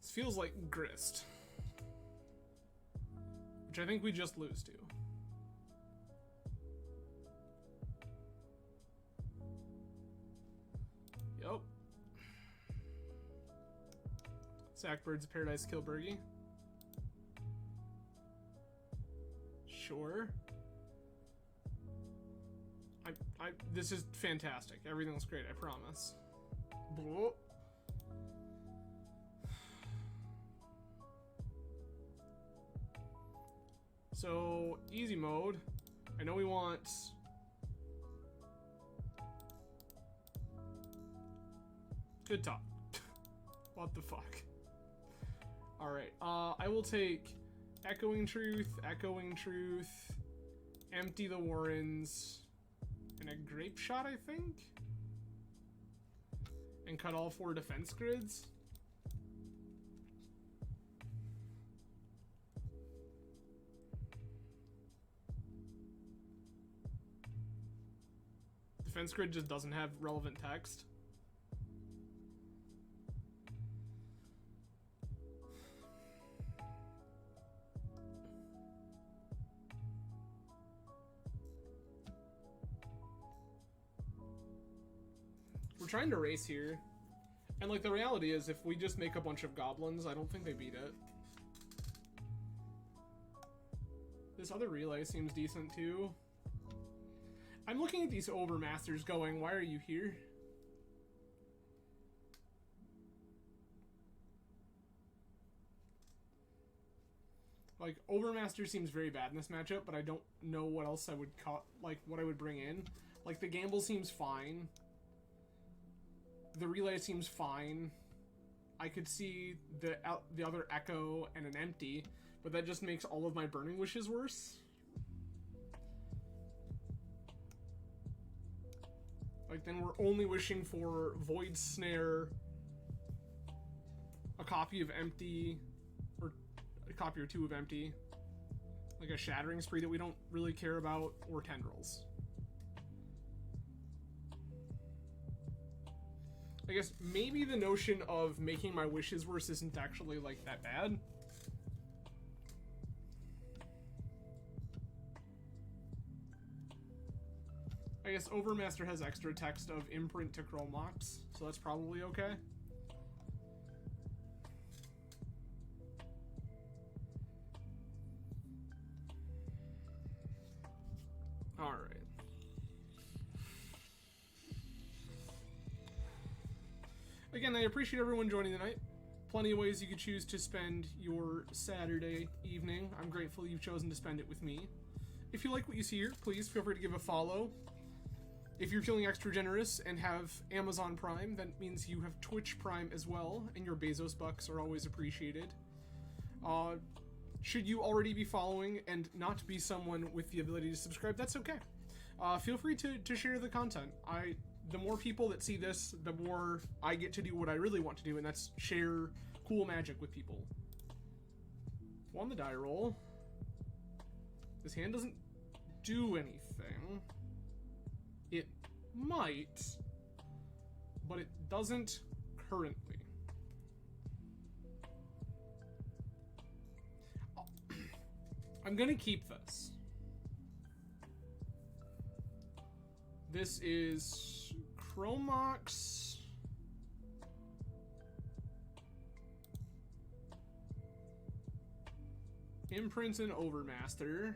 This feels like grist. Which I think we just lose to. Yup. Sackbird's Paradise Kilburgy. Sure. This is fantastic. Everything looks great, I promise. Blah. So, easy mode. I know we want... Good talk. What the fuck? Alright, I will take Echoing Truth, Empty the Warrens, and a grape shot, I think? And cut all 4 defense grids. Defense grid just doesn't have relevant text. We're trying to race here. And like the reality is if we just make a bunch of goblins, I don't think they beat it. This other relay seems decent too. I'm looking at these Overmasters going, why are you here? Like, Overmaster seems very bad in this matchup, but I don't know what else I would like what I would bring in. Like, the Gamble seems fine. The Relay seems fine. I could see the other Echo and an Empty, but that just makes all of my Burning Wishes worse. Like, then we're only wishing for Void Snare, a copy of Empty, or a copy or 2 of Empty, like a Shattering Spree that we don't really care about, or Tendrils. I guess maybe the notion of making my wishes worse isn't actually, like, that bad. I guess Overmaster has extra text of imprint to Chromox, so that's probably okay. Alright. Again, I appreciate everyone joining tonight. Plenty of ways you could choose to spend your Saturday evening. I'm grateful you've chosen to spend it with me. If you like what you see here, please feel free to give a follow. If you're feeling extra generous and have Amazon Prime, that means you have Twitch Prime as well, and your Bezos bucks are always appreciated. Should you already be following and not be someone with the ability to subscribe, that's okay. Feel free to share the content. The more people that see this, the more I get to do what I really want to do, and that's share cool magic with people. On the die roll. This hand doesn't do anything. It might, but it doesn't currently. I'm gonna keep this. This is Chromox. Imprint an Overmaster.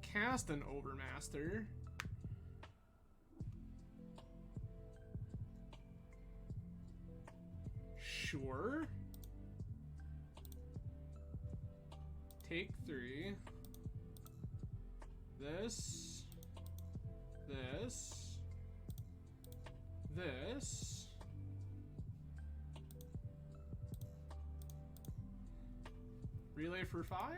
Cast an Overmaster. Sure. Take 3. This. Relay for 5?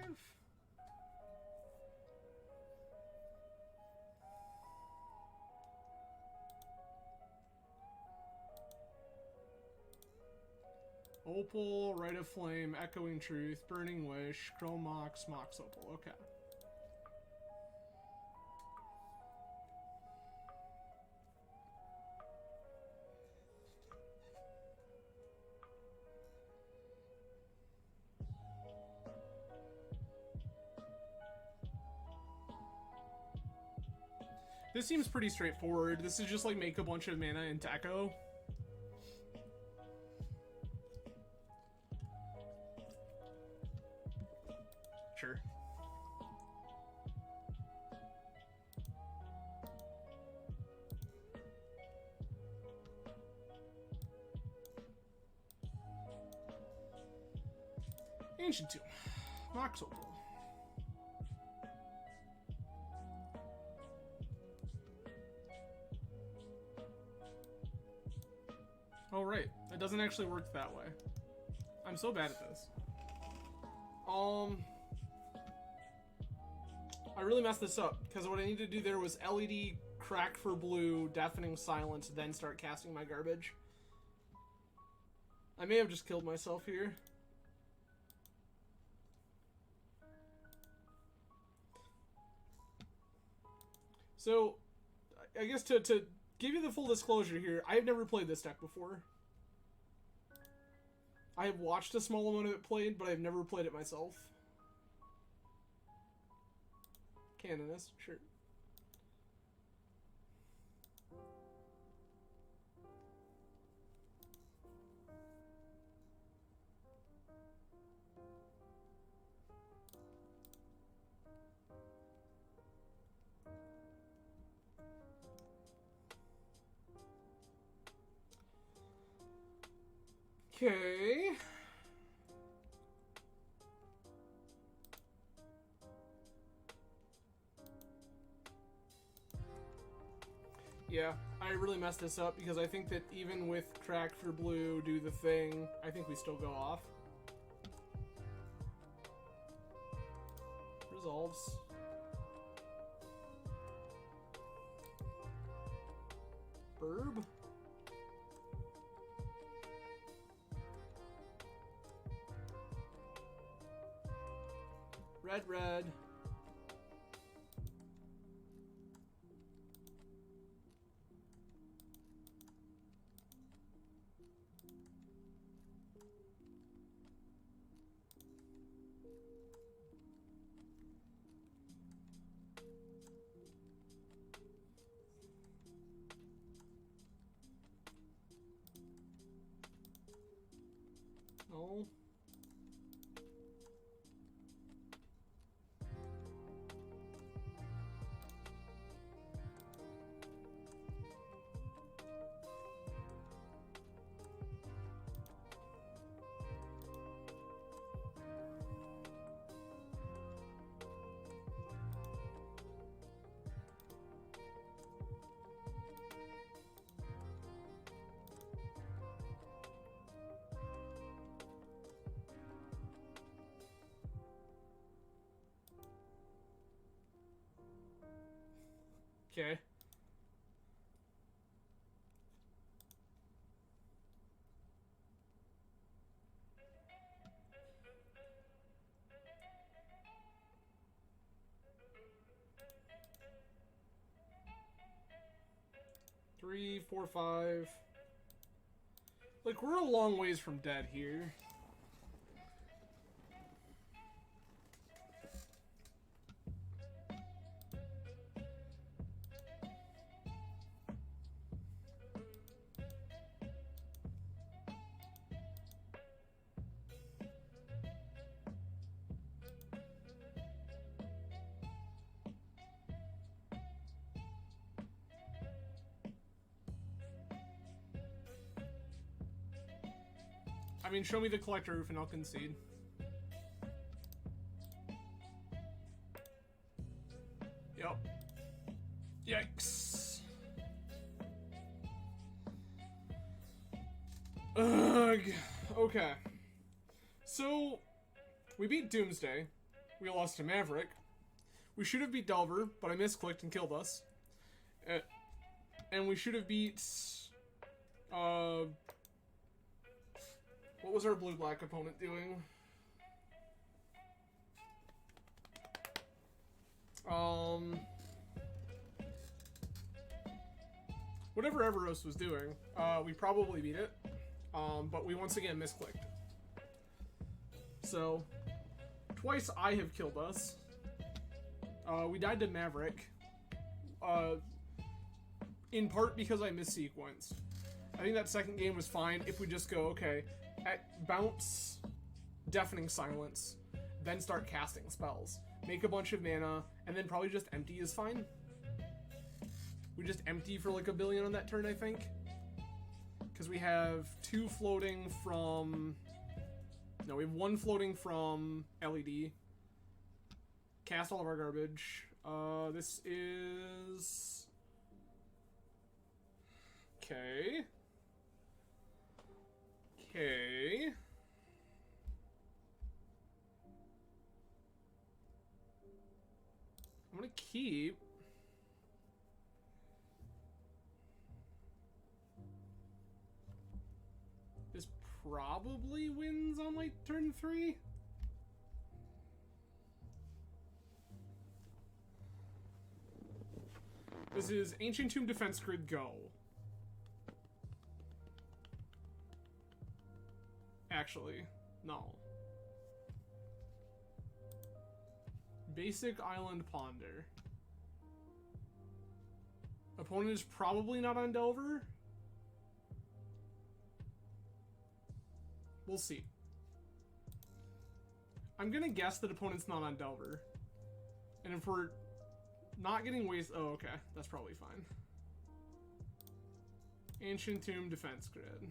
Opal, Rite of Flame, Echoing Truth, Burning Wish, Chromox, Mox Opal. Okay. This seems pretty straightforward. This is just like make a bunch of mana into Echo. Sure. Ancient Tomb. Mox Opal. Oh, right. It doesn't actually work that way. I'm so bad at this. I really messed this up, because what I needed to do there was LED crack for blue, deafening silence, then start casting my garbage. I may have just killed myself here. So, I guess to give you the full disclosure here, I have never played this deck before. I have watched a small amount of it played, but I've never played it myself. Canonist, sure. Okay. Yeah, I really messed this up because I think that even with crack for blue, do the thing, I think we still go off. Resolves. Burb. Red, red. No. Okay. Three, four, five. Like, we're a long ways from dead here. I mean, show me the collector roof and I'll concede. Yep. Yikes. Ugh. Okay. So, we beat Doomsday. We lost to Maverick. We should have beat Delver, but I misclicked and killed us. And we should have beat... what was our blue-black opponent doing? Whatever Everos was doing, we probably beat it, but we once again misclicked. So, twice I have killed us. We died to Maverick, in part because I missequenced. I think that second game was fine if we just go, okay, at bounce, deafening silence, then start casting spells. Make a bunch of mana, and then probably just empty is fine. We just empty for like 1 billion on that turn, I think. Because we have 2 floating from... No, we have 1 floating from LED. Cast all of our garbage. This is... Okay. Okay. I'm gonna keep... probably wins on like turn 3. This is Ancient Tomb Defense Grid Go. Actually, no. Basic Island Ponder. Opponent is probably not on Delver. We'll see. I'm gonna guess that opponent's not on Delver. And if we're not getting waste... Oh, okay. That's probably fine. Ancient Tomb Defense Grid.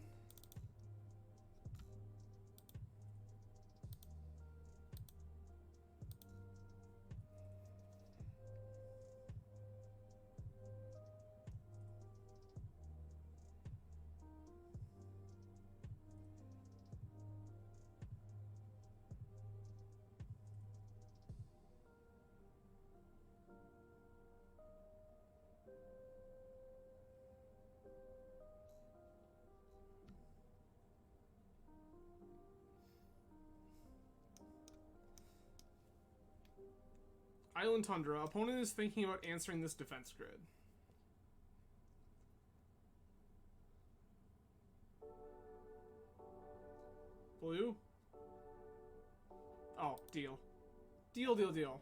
Island Tundra. Opponent is thinking about answering this defense grid. Blue? Oh, deal. Deal, deal, deal.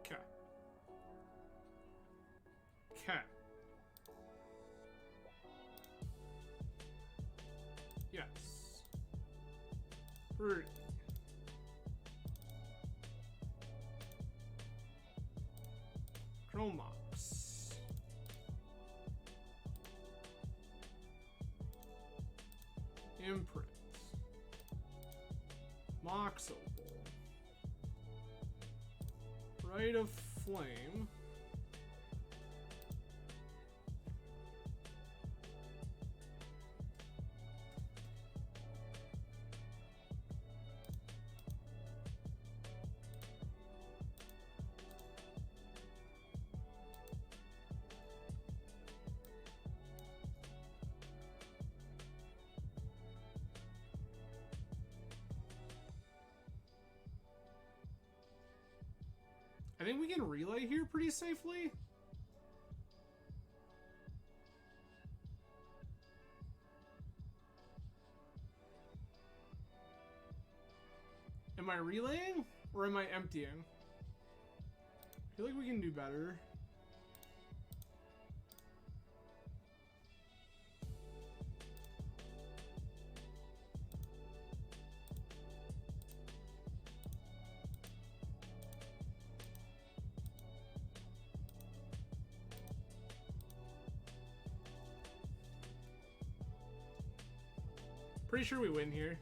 Okay. Okay. Yes. Bird. Chromox. Imprint. Mox Opal. Rite of Flame. I think we can relay here pretty safely. Am I relaying or am I emptying? I feel like we can do better. Pretty sure we win here.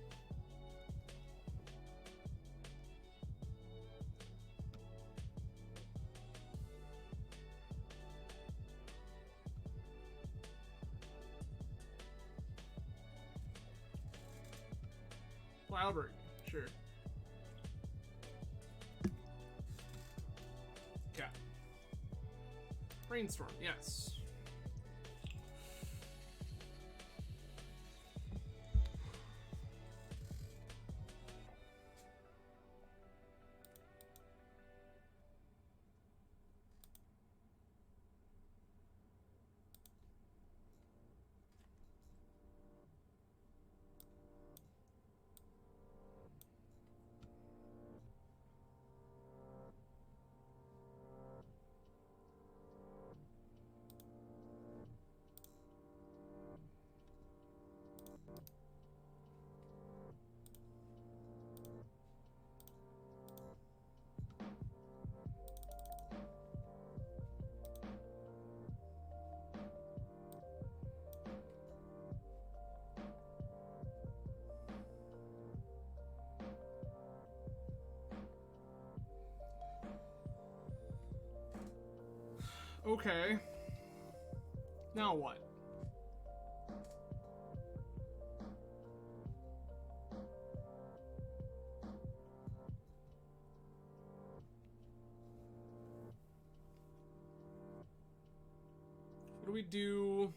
Albert, sure. Okay. Brainstorm, yes. Okay. Now what? do we do?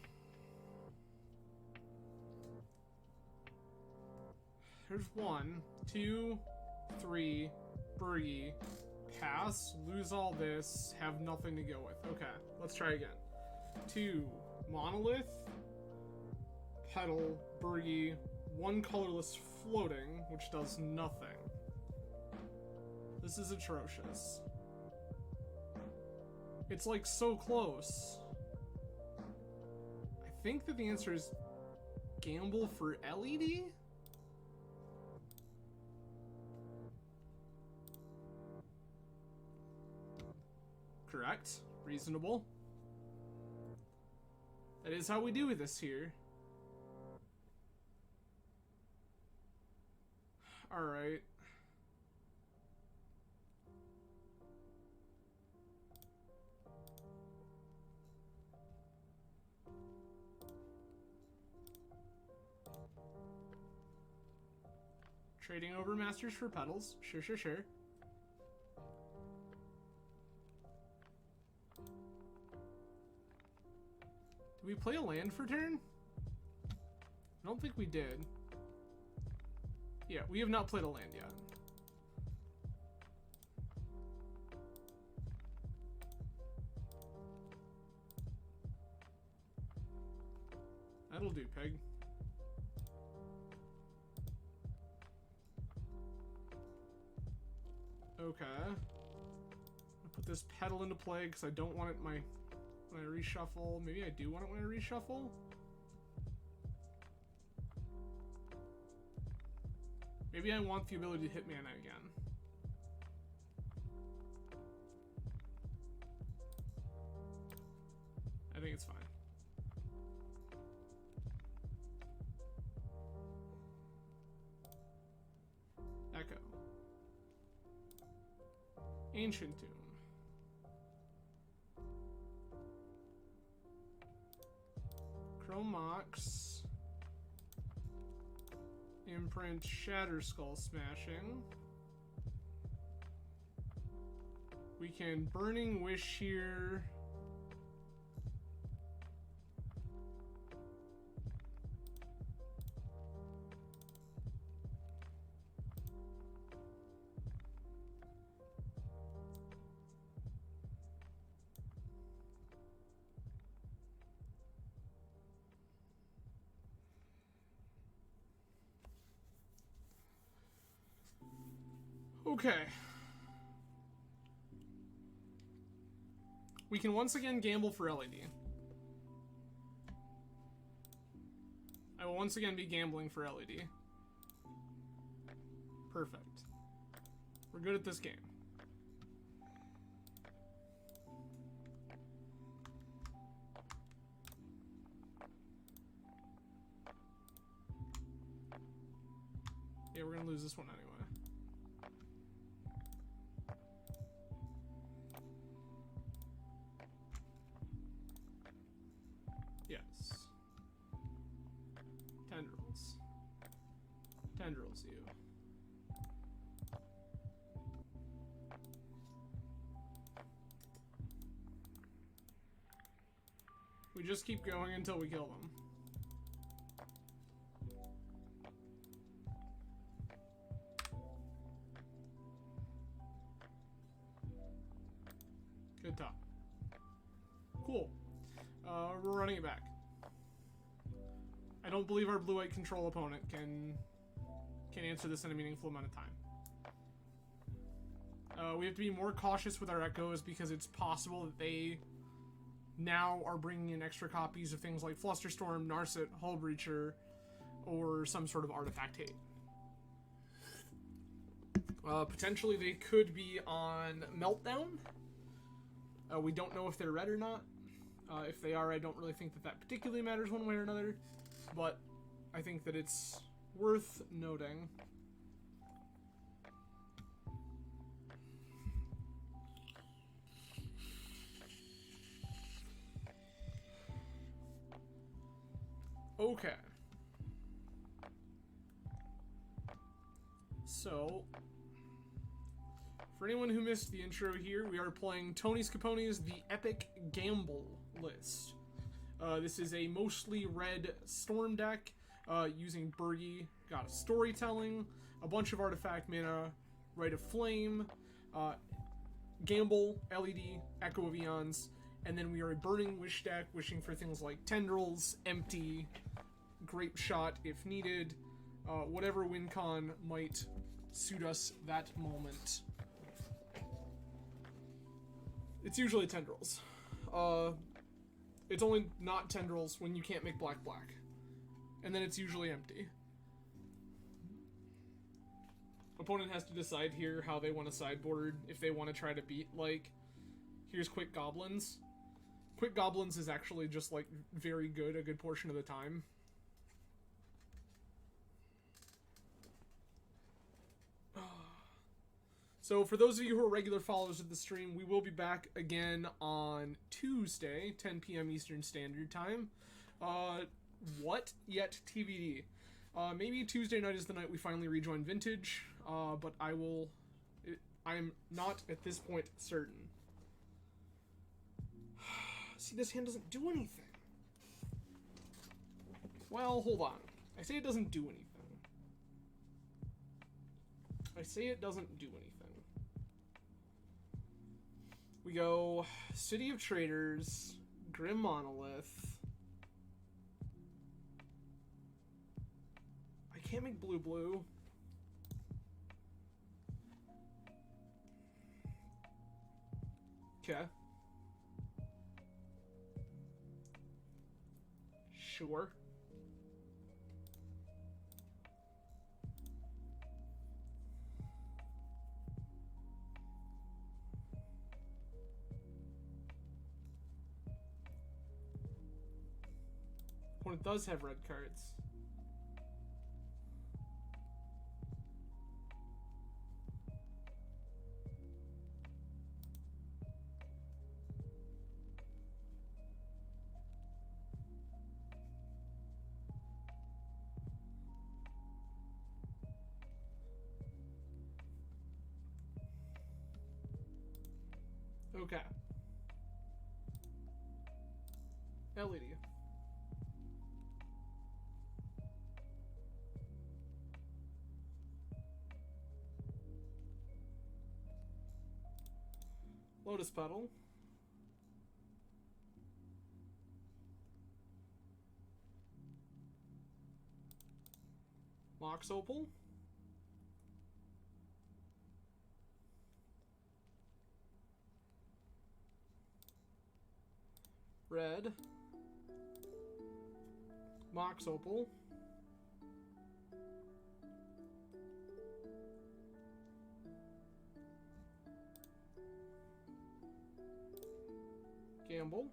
There's 1, 2, 3, Bergie, pass, lose all this, have nothing to go with. Okay, let's try again. 2, Monolith, Petal, Bergie, 1 colorless floating, which does nothing. This is atrocious. It's like so close. I think that the answer is gamble for LED? Correct. Reasonable. That is how we do this here. Alright. Trading over masters for petals. Sure, sure, sure. Did we play a land for turn? I don't think we did. Yeah, we have not played a land yet. That'll do, Peg. Okay. I'll put this petal into play because I don't want it when I reshuffle. Maybe I do want it when I reshuffle. Maybe I want the ability to hit mana again. I think it's fine. Echo. Ancient Tomb. Chromox. Imprint, Shatter Skull Smashing. We can Burning Wish here. Okay. We can once again gamble for LED. I will once again be gambling for LED. Perfect. We're good at this game. Yeah, we're gonna lose this one anyway. Yes. Tendrils. Tendrils, you. We just keep going until we kill them. Good top. Cool. We're running it back. I don't believe our blue-white control opponent can answer this in a meaningful amount of time. We have to be more cautious with our echoes because it's possible that they now are bringing in extra copies of things like Flusterstorm, Narset, Hullbreacher, or some sort of artifact hate. Potentially they could be on Meltdown. We don't know if they're red or not. If they are, I don't really think that that particularly matters one way or another, but I think that it's worth noting. Okay. So, for anyone who missed the intro here, we are playing Tony Scaponi's The Epic Gamble list. This is a mostly red storm deck using Burgi. Got a storytelling, a bunch of artifact mana, Rite of Flame, Gamble, LED, Echo of Eons, and then we are a Burning Wish deck, wishing for things like Tendrils, Empty, Grape Shot if needed, whatever win con might suit us that moment. It's usually Tendrils. It's only not Tendrils when you can't make black. And then it's usually Empty. Opponent has to decide here how they want to sideboard, if they want to try to beat, like, here's Quick Goblins. Quick Goblins is actually just, like, very good a good portion of the time. So for those of you who are regular followers of the stream, we will be back again on Tuesday, 10 p.m. Eastern Standard Time. What? Yet TBD. Maybe Tuesday night is the night we finally rejoin Vintage, but I am not at this point certain. See, this hand doesn't do anything. Well, hold on. I say it doesn't do anything. I say it doesn't do anything. We go City of Traders, Grim Monolith. I can't make blue. Okay. Sure. Opponent does have red cards. Okay. LED. Lotus Petal. Mox Opal. Red. Mox Opal. Gamble.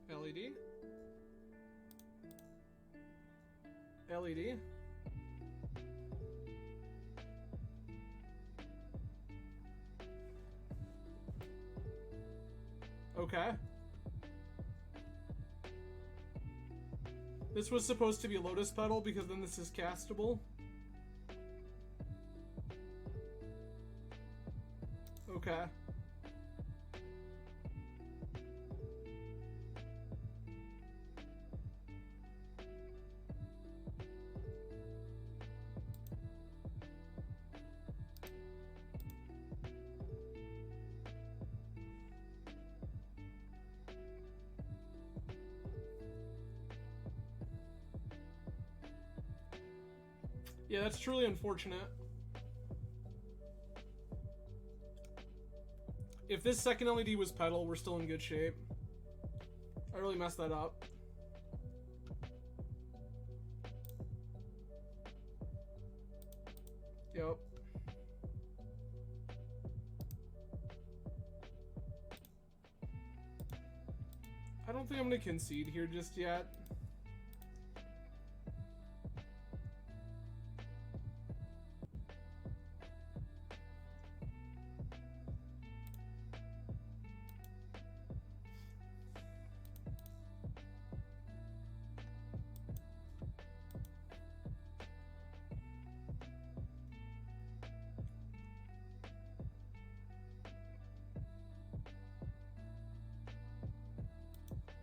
LED. LED. Okay. This was supposed to be Lotus Petal because then this is castable. Okay. Yeah, that's truly unfortunate. If this second LED was Petal, we're still in good shape. I really messed that up. Yep. I don't think I'm gonna concede here just yet.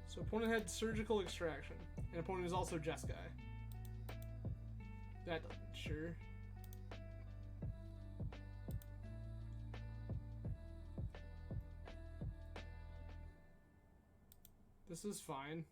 So opponent had surgical extraction. And opponent is also Jeskai. That sure. This is fine.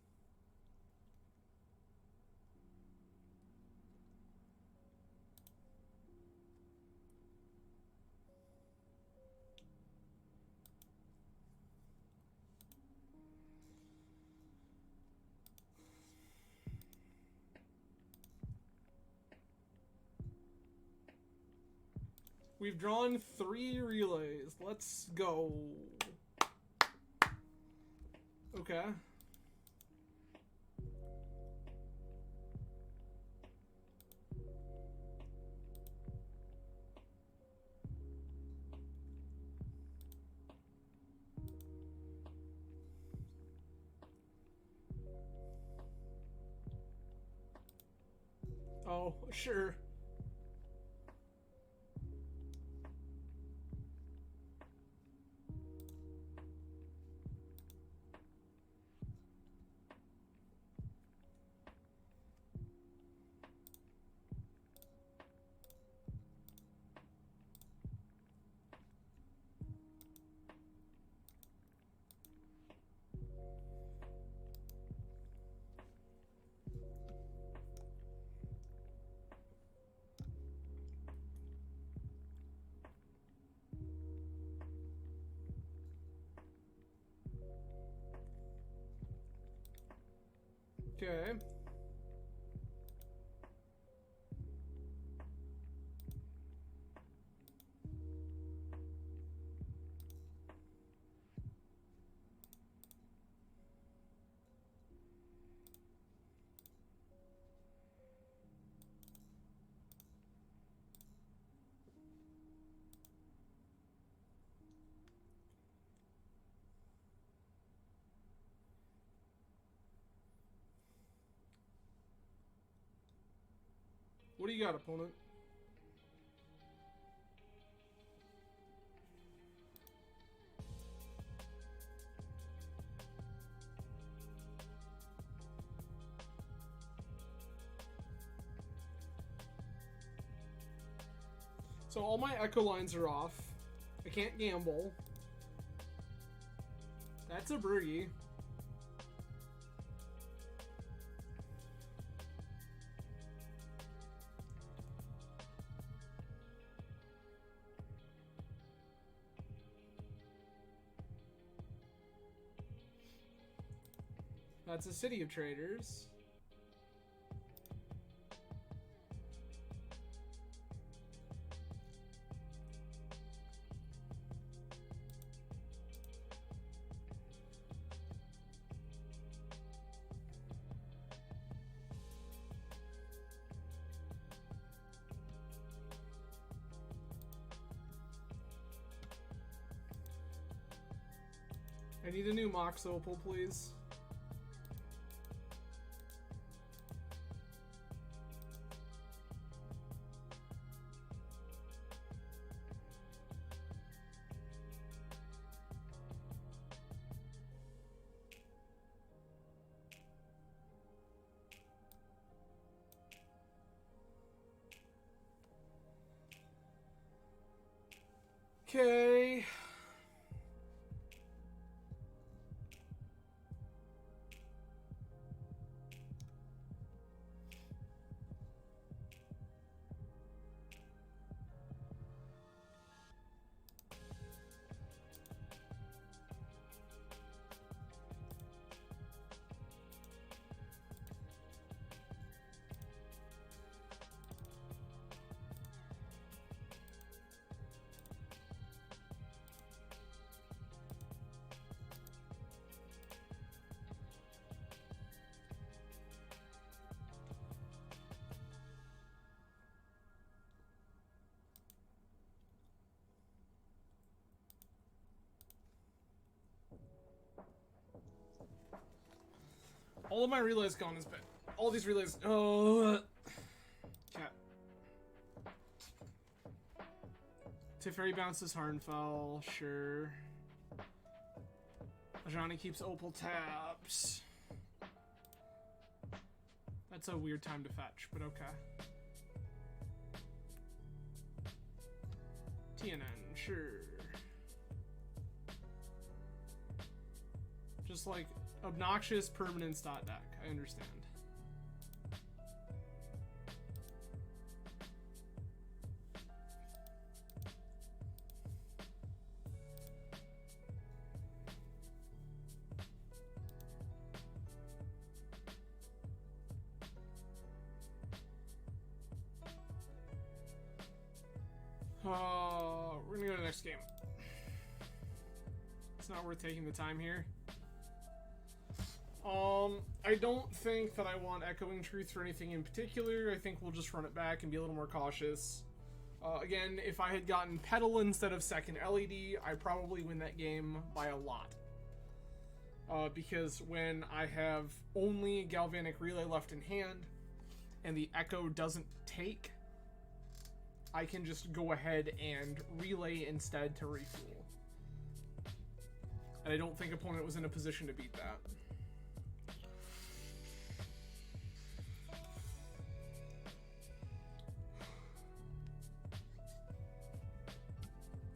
We've drawn 3 relays. Let's go. Okay. Oh, sure. Okay. What do you got, opponent? So all my echo lines are off. I can't gamble. That's a Bruggy. That's a City of Traders. I need a new Mox Opal, please. Okay. All of my relays gone is bad. All these relays. Oh. Cat. Teferi bounces Harnfell. Sure. Ajani keeps Opal taps. That's a weird time to fetch, but okay. TNN, sure. Just like obnoxious permanence dot deck. I understand. We're gonna go to the next game. It's not worth taking the time here. I don't think that I want Echoing Truth for anything in particular. I think we'll just run it back and be a little more cautious. Again, if I had gotten Petal instead of second LED, I probably win that game by a lot. Because when I have only Galvanic Relay left in hand, and the Echo doesn't take, I can just go ahead and relay instead to refuel. And I don't think opponent was in a position to beat that.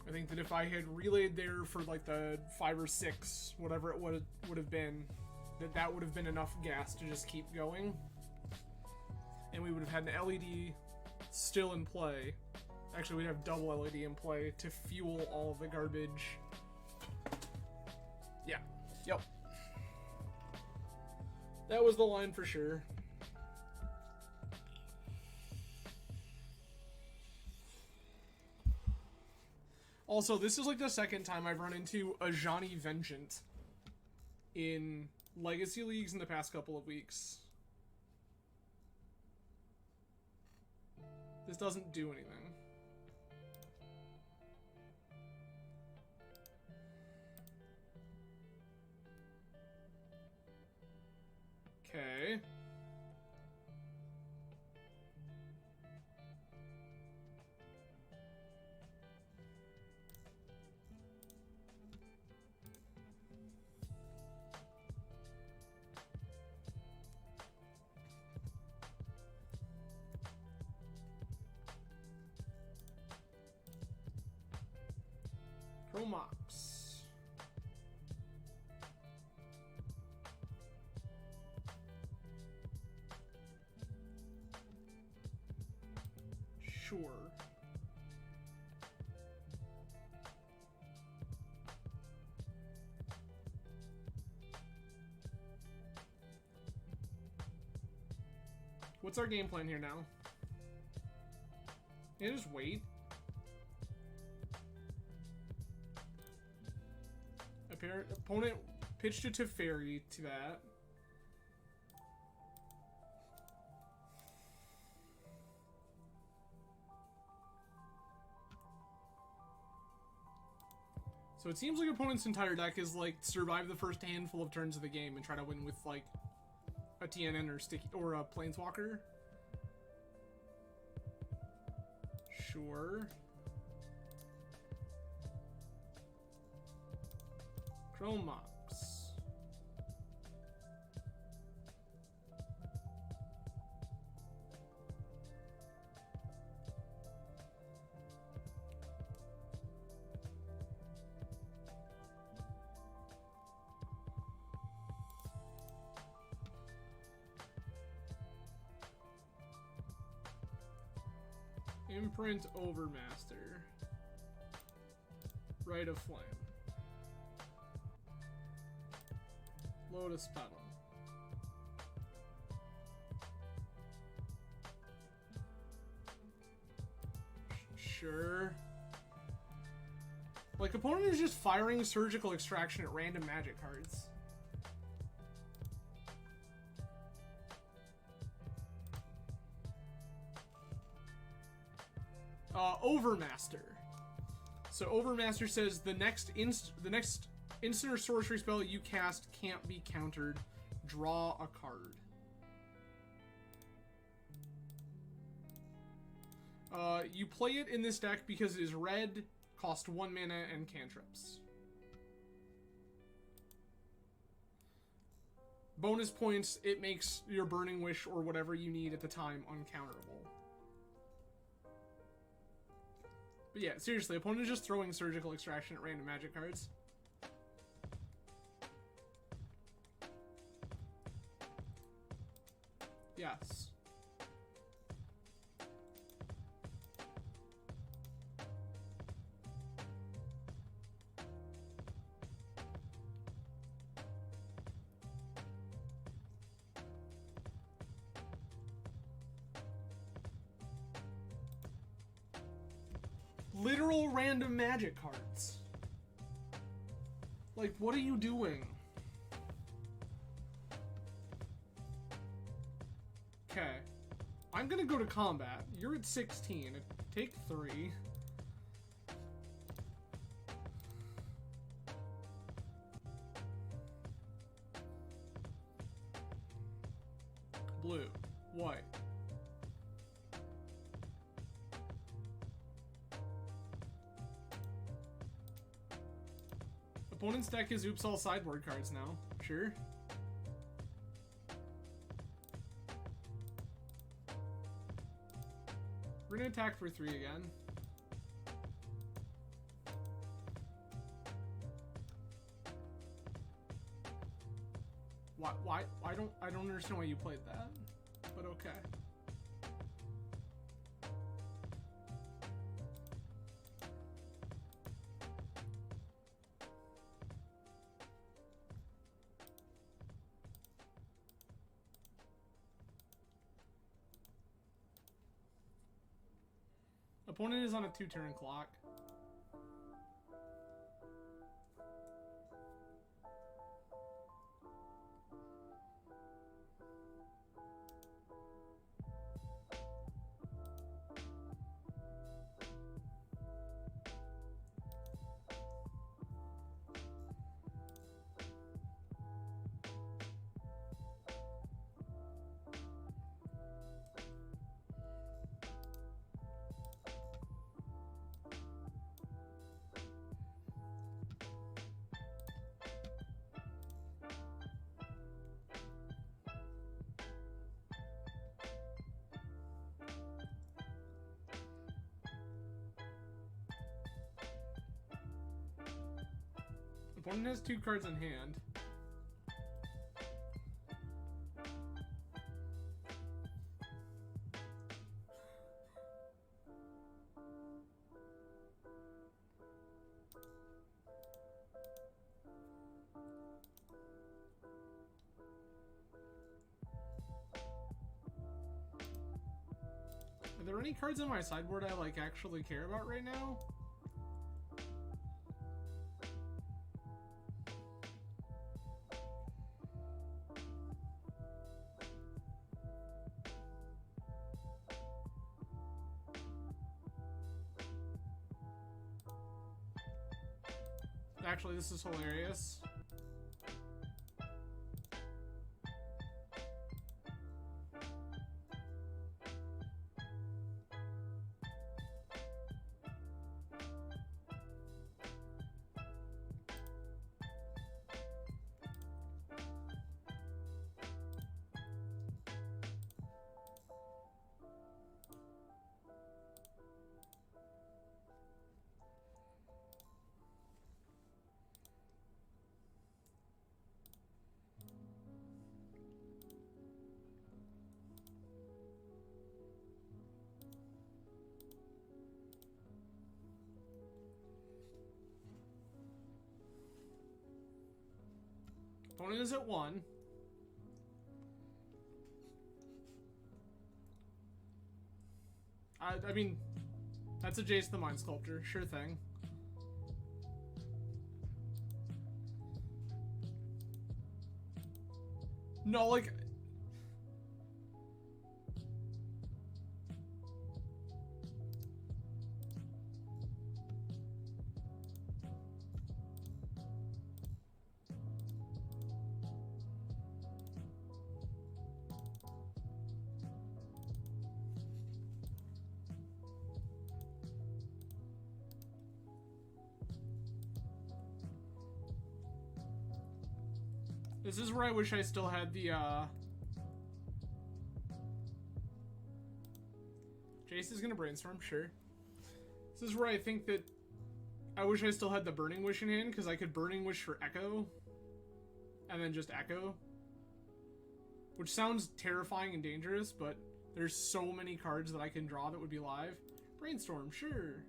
I think that if I had relayed there for like the 5 or 6, whatever it would have been, that would have been enough gas to just keep going. And we would have had an LED still in play. Actually, we'd have double LED in play to fuel all of the garbage. Yeah. Yep. That was the line for sure. Also, this is like the second time I've run into a Ajani Vengeant in Legacy Leagues in the past couple of weeks. This doesn't do anything. Okay. Chromox. Sure. What's our game plan here now? Can I just wait? Opponent pitched it to Fairy to that. So it seems like opponent's entire deck is like survive the first handful of turns of the game and try to win with like a TNN or sticky or a Planeswalker. Sure. Chromox. Imprint Overmaster. Rite of Flame. Lotus Petal. Sure. Like, opponent is just firing Surgical Extraction at random Magic cards. Overmaster. So Overmaster says the next instant or sorcery spell you cast can't be countered. Draw a card. You play it in this deck because it is red, cost 1 mana, and cantrips. bonus points, it makes your Burning Wish or whatever you need at the time uncounterable. But yeah, seriously, opponent is just throwing Surgical Extraction at random Magic cards. Yes. Literal random Magic cards. Like, what are you doing? Okay. I'm gonna go to combat. You're at 16. Take 3. Blue. White. Opponent's deck is oops all sideboard cards now. Sure. We're gonna attack for 3 again. Why? I don't understand why you played that, but okay. Opponent is on a 2-turn clock. Opponent has 2 cards in hand. Are there any cards on my sideboard I like actually care about right now? Actually, this is hilarious. Opponent is at 1. I mean, that's a Jace the Mind Sculptor. Sure thing. No, like... This is where I wish I still had the, Jace is gonna brainstorm, sure. This is where I think that I wish I still had the Burning Wish in hand, because I could Burning Wish for Echo, and then just Echo. Which sounds terrifying and dangerous, but there's so many cards that I can draw that would be live. Brainstorm, sure.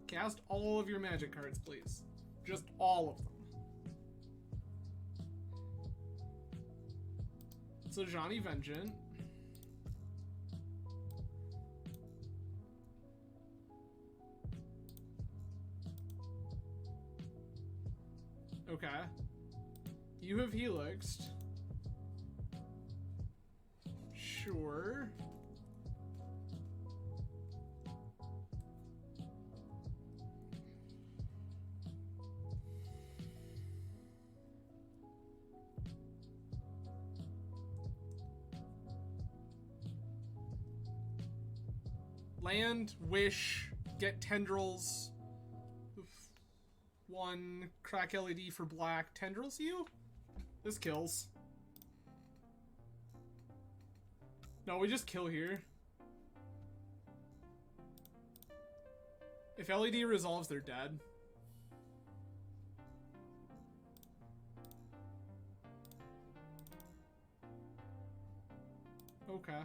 Cast all of your magic cards, please. Just all of them. So Johnny Vengeant. Okay. You have Helixed. Sure. Land, wish, get tendrils. One crack LED for black. Tendrils you? This kills. No, we just kill here. If LED resolves, they're dead. Okay.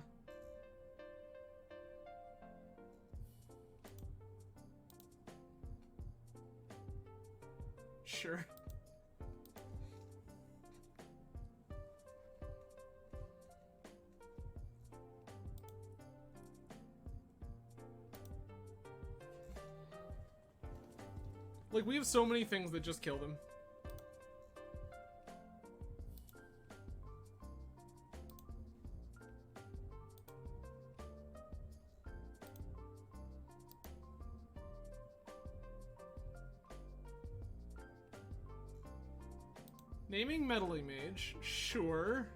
Sure. Like, we have so many things that just kill them. Naming Meddling Mage, sure.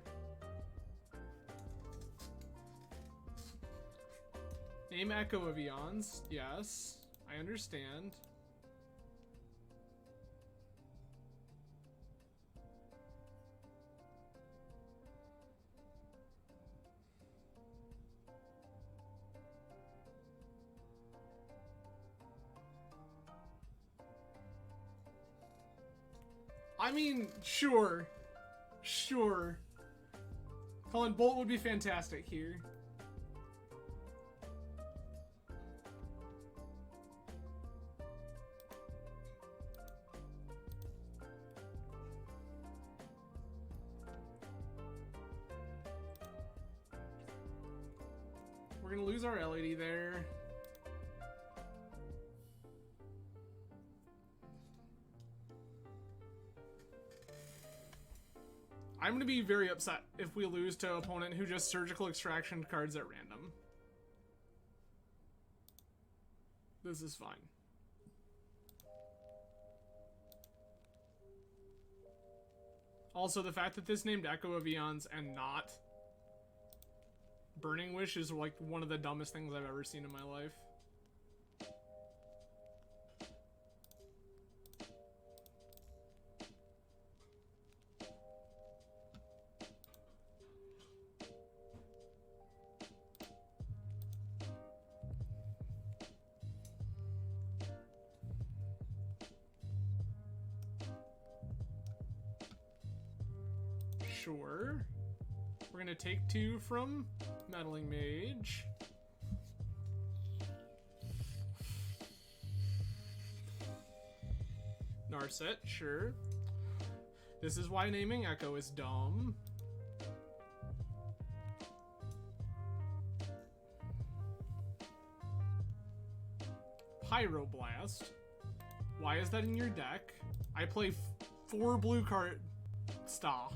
Name Echo of Eons, yes. I understand. I mean, sure. Sure. Colin Bolt would be fantastic here. We're gonna lose our LED there. I'm going to be very upset if we lose to an opponent who just surgical extraction cards at random. This is fine. Also, the fact that this named Echo of Eons and not Burning Wish is like one of the dumbest things I've ever seen in my life. Sure. We're gonna take 2 from Meddling Mage. Narset, sure. This is why naming Echo is dumb. Pyroblast. Why is that in your deck? I play 4 blue card. Stop.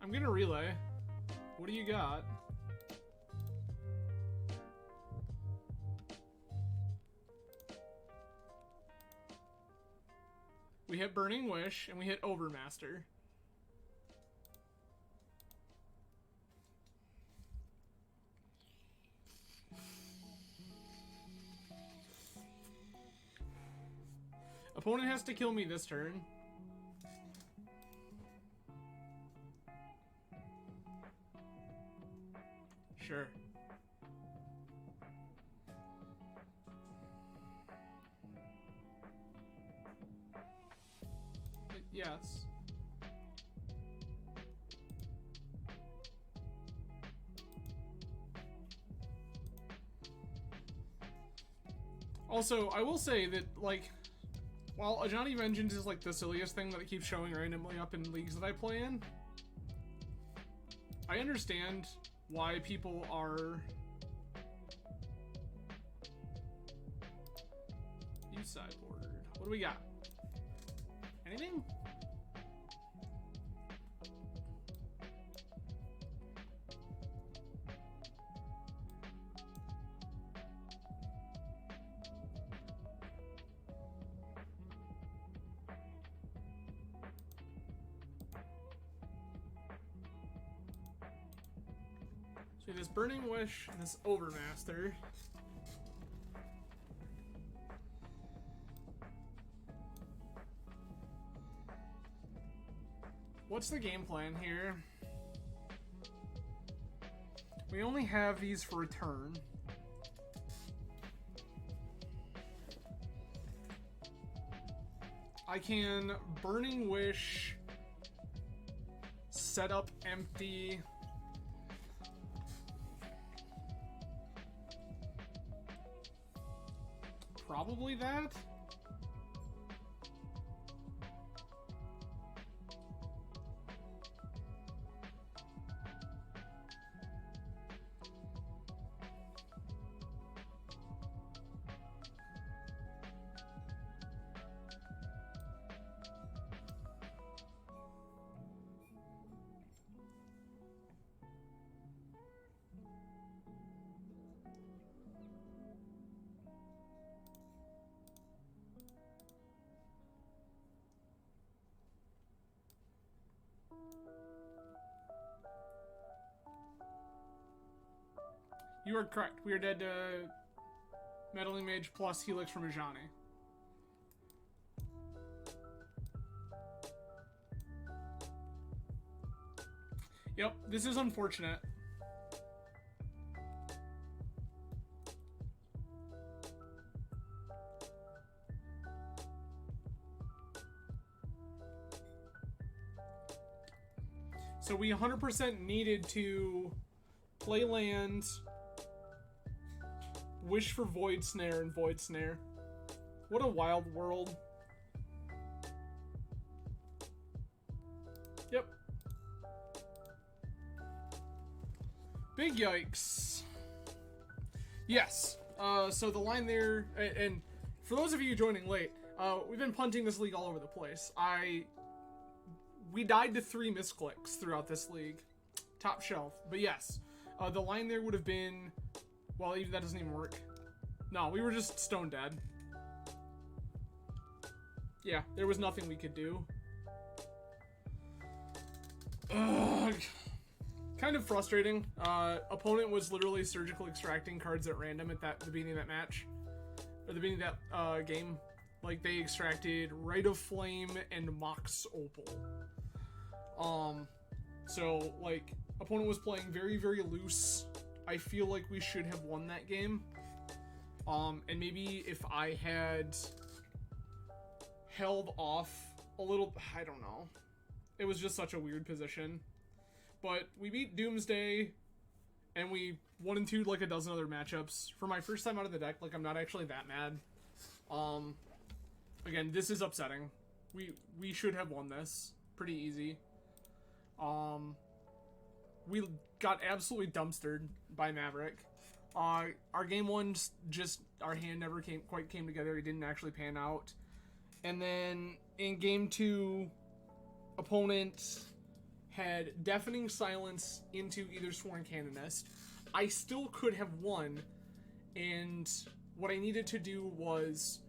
I'm I'm gonna relay. What do you got? We hit Burning Wish, and we hit Overmaster. Opponent has to kill me this turn. Sure. Yes. Also, I will say that, like, while Ajani Vengeance is, like, the silliest thing that keeps showing randomly up in leagues that I play in, I understand why people are... You sideboarded. What do we got? Anything? So this Burning Wish, this Overmaster. What's the game plan here? We only have these for a turn. I can Burning Wish, set up empty. Probably that. You are correct. We are dead to Meddling Mage plus Helix from Ajani. Yep, this is unfortunate. So we 100% needed to play land, wish for Void Snare, and Void Snare. What a wild world. Yep. Big yikes. Yes. So the line there, and for those of you joining late, we've been punting this league all over the place. We died to 3 misclicks throughout this league. Top shelf. But yes, the line there would have been... Well, even that doesn't even work. No, we were just stone dead. Yeah, there was nothing we could do. Ugh. Kind of frustrating. Opponent was literally surgically extracting cards at random at the beginning of that match. Or the beginning of that game. Like, they extracted Rite of Flame and Mox Opal. So, like, opponent was playing very, very loose. I feel like we should have won that game. And maybe if I had held off a little, I don't know. It was just such a weird position. But we beat Doomsday, and we 1-2'd like a dozen other matchups. For my first time out of the deck, like, I'm not actually that mad. Again, this is upsetting. We should have won this pretty easy. We got absolutely dumpstered by Maverick. Our game one just our hand never quite came together. It didn't actually pan out. And then in game 2, opponent had Deafening Silence into either Sworn Cannon Nest, I still could have won, and what I needed to do was,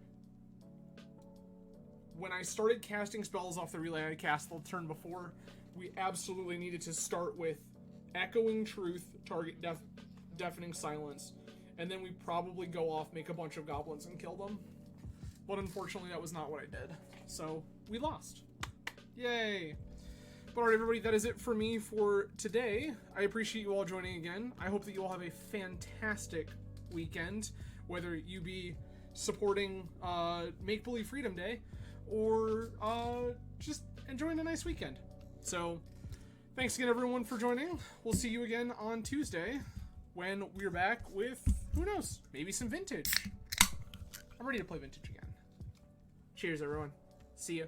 when I started casting spells off the relay I cast the turn before, we absolutely needed to start with Echoing Truth, target Deafening Silence, and then we probably go off, make a bunch of goblins, and kill them. But unfortunately, that was not what I did. So, we lost. Yay! But alright, everybody, that is it for me for today. I appreciate you all joining again. I hope that you all have a fantastic weekend, whether you be supporting Make Believe Freedom Day, or just enjoying a nice weekend. So, thanks again, everyone, for joining. We'll see you again on Tuesday, when we're back with, who knows, maybe some Vintage. I'm ready to play Vintage again. Cheers, everyone. See ya.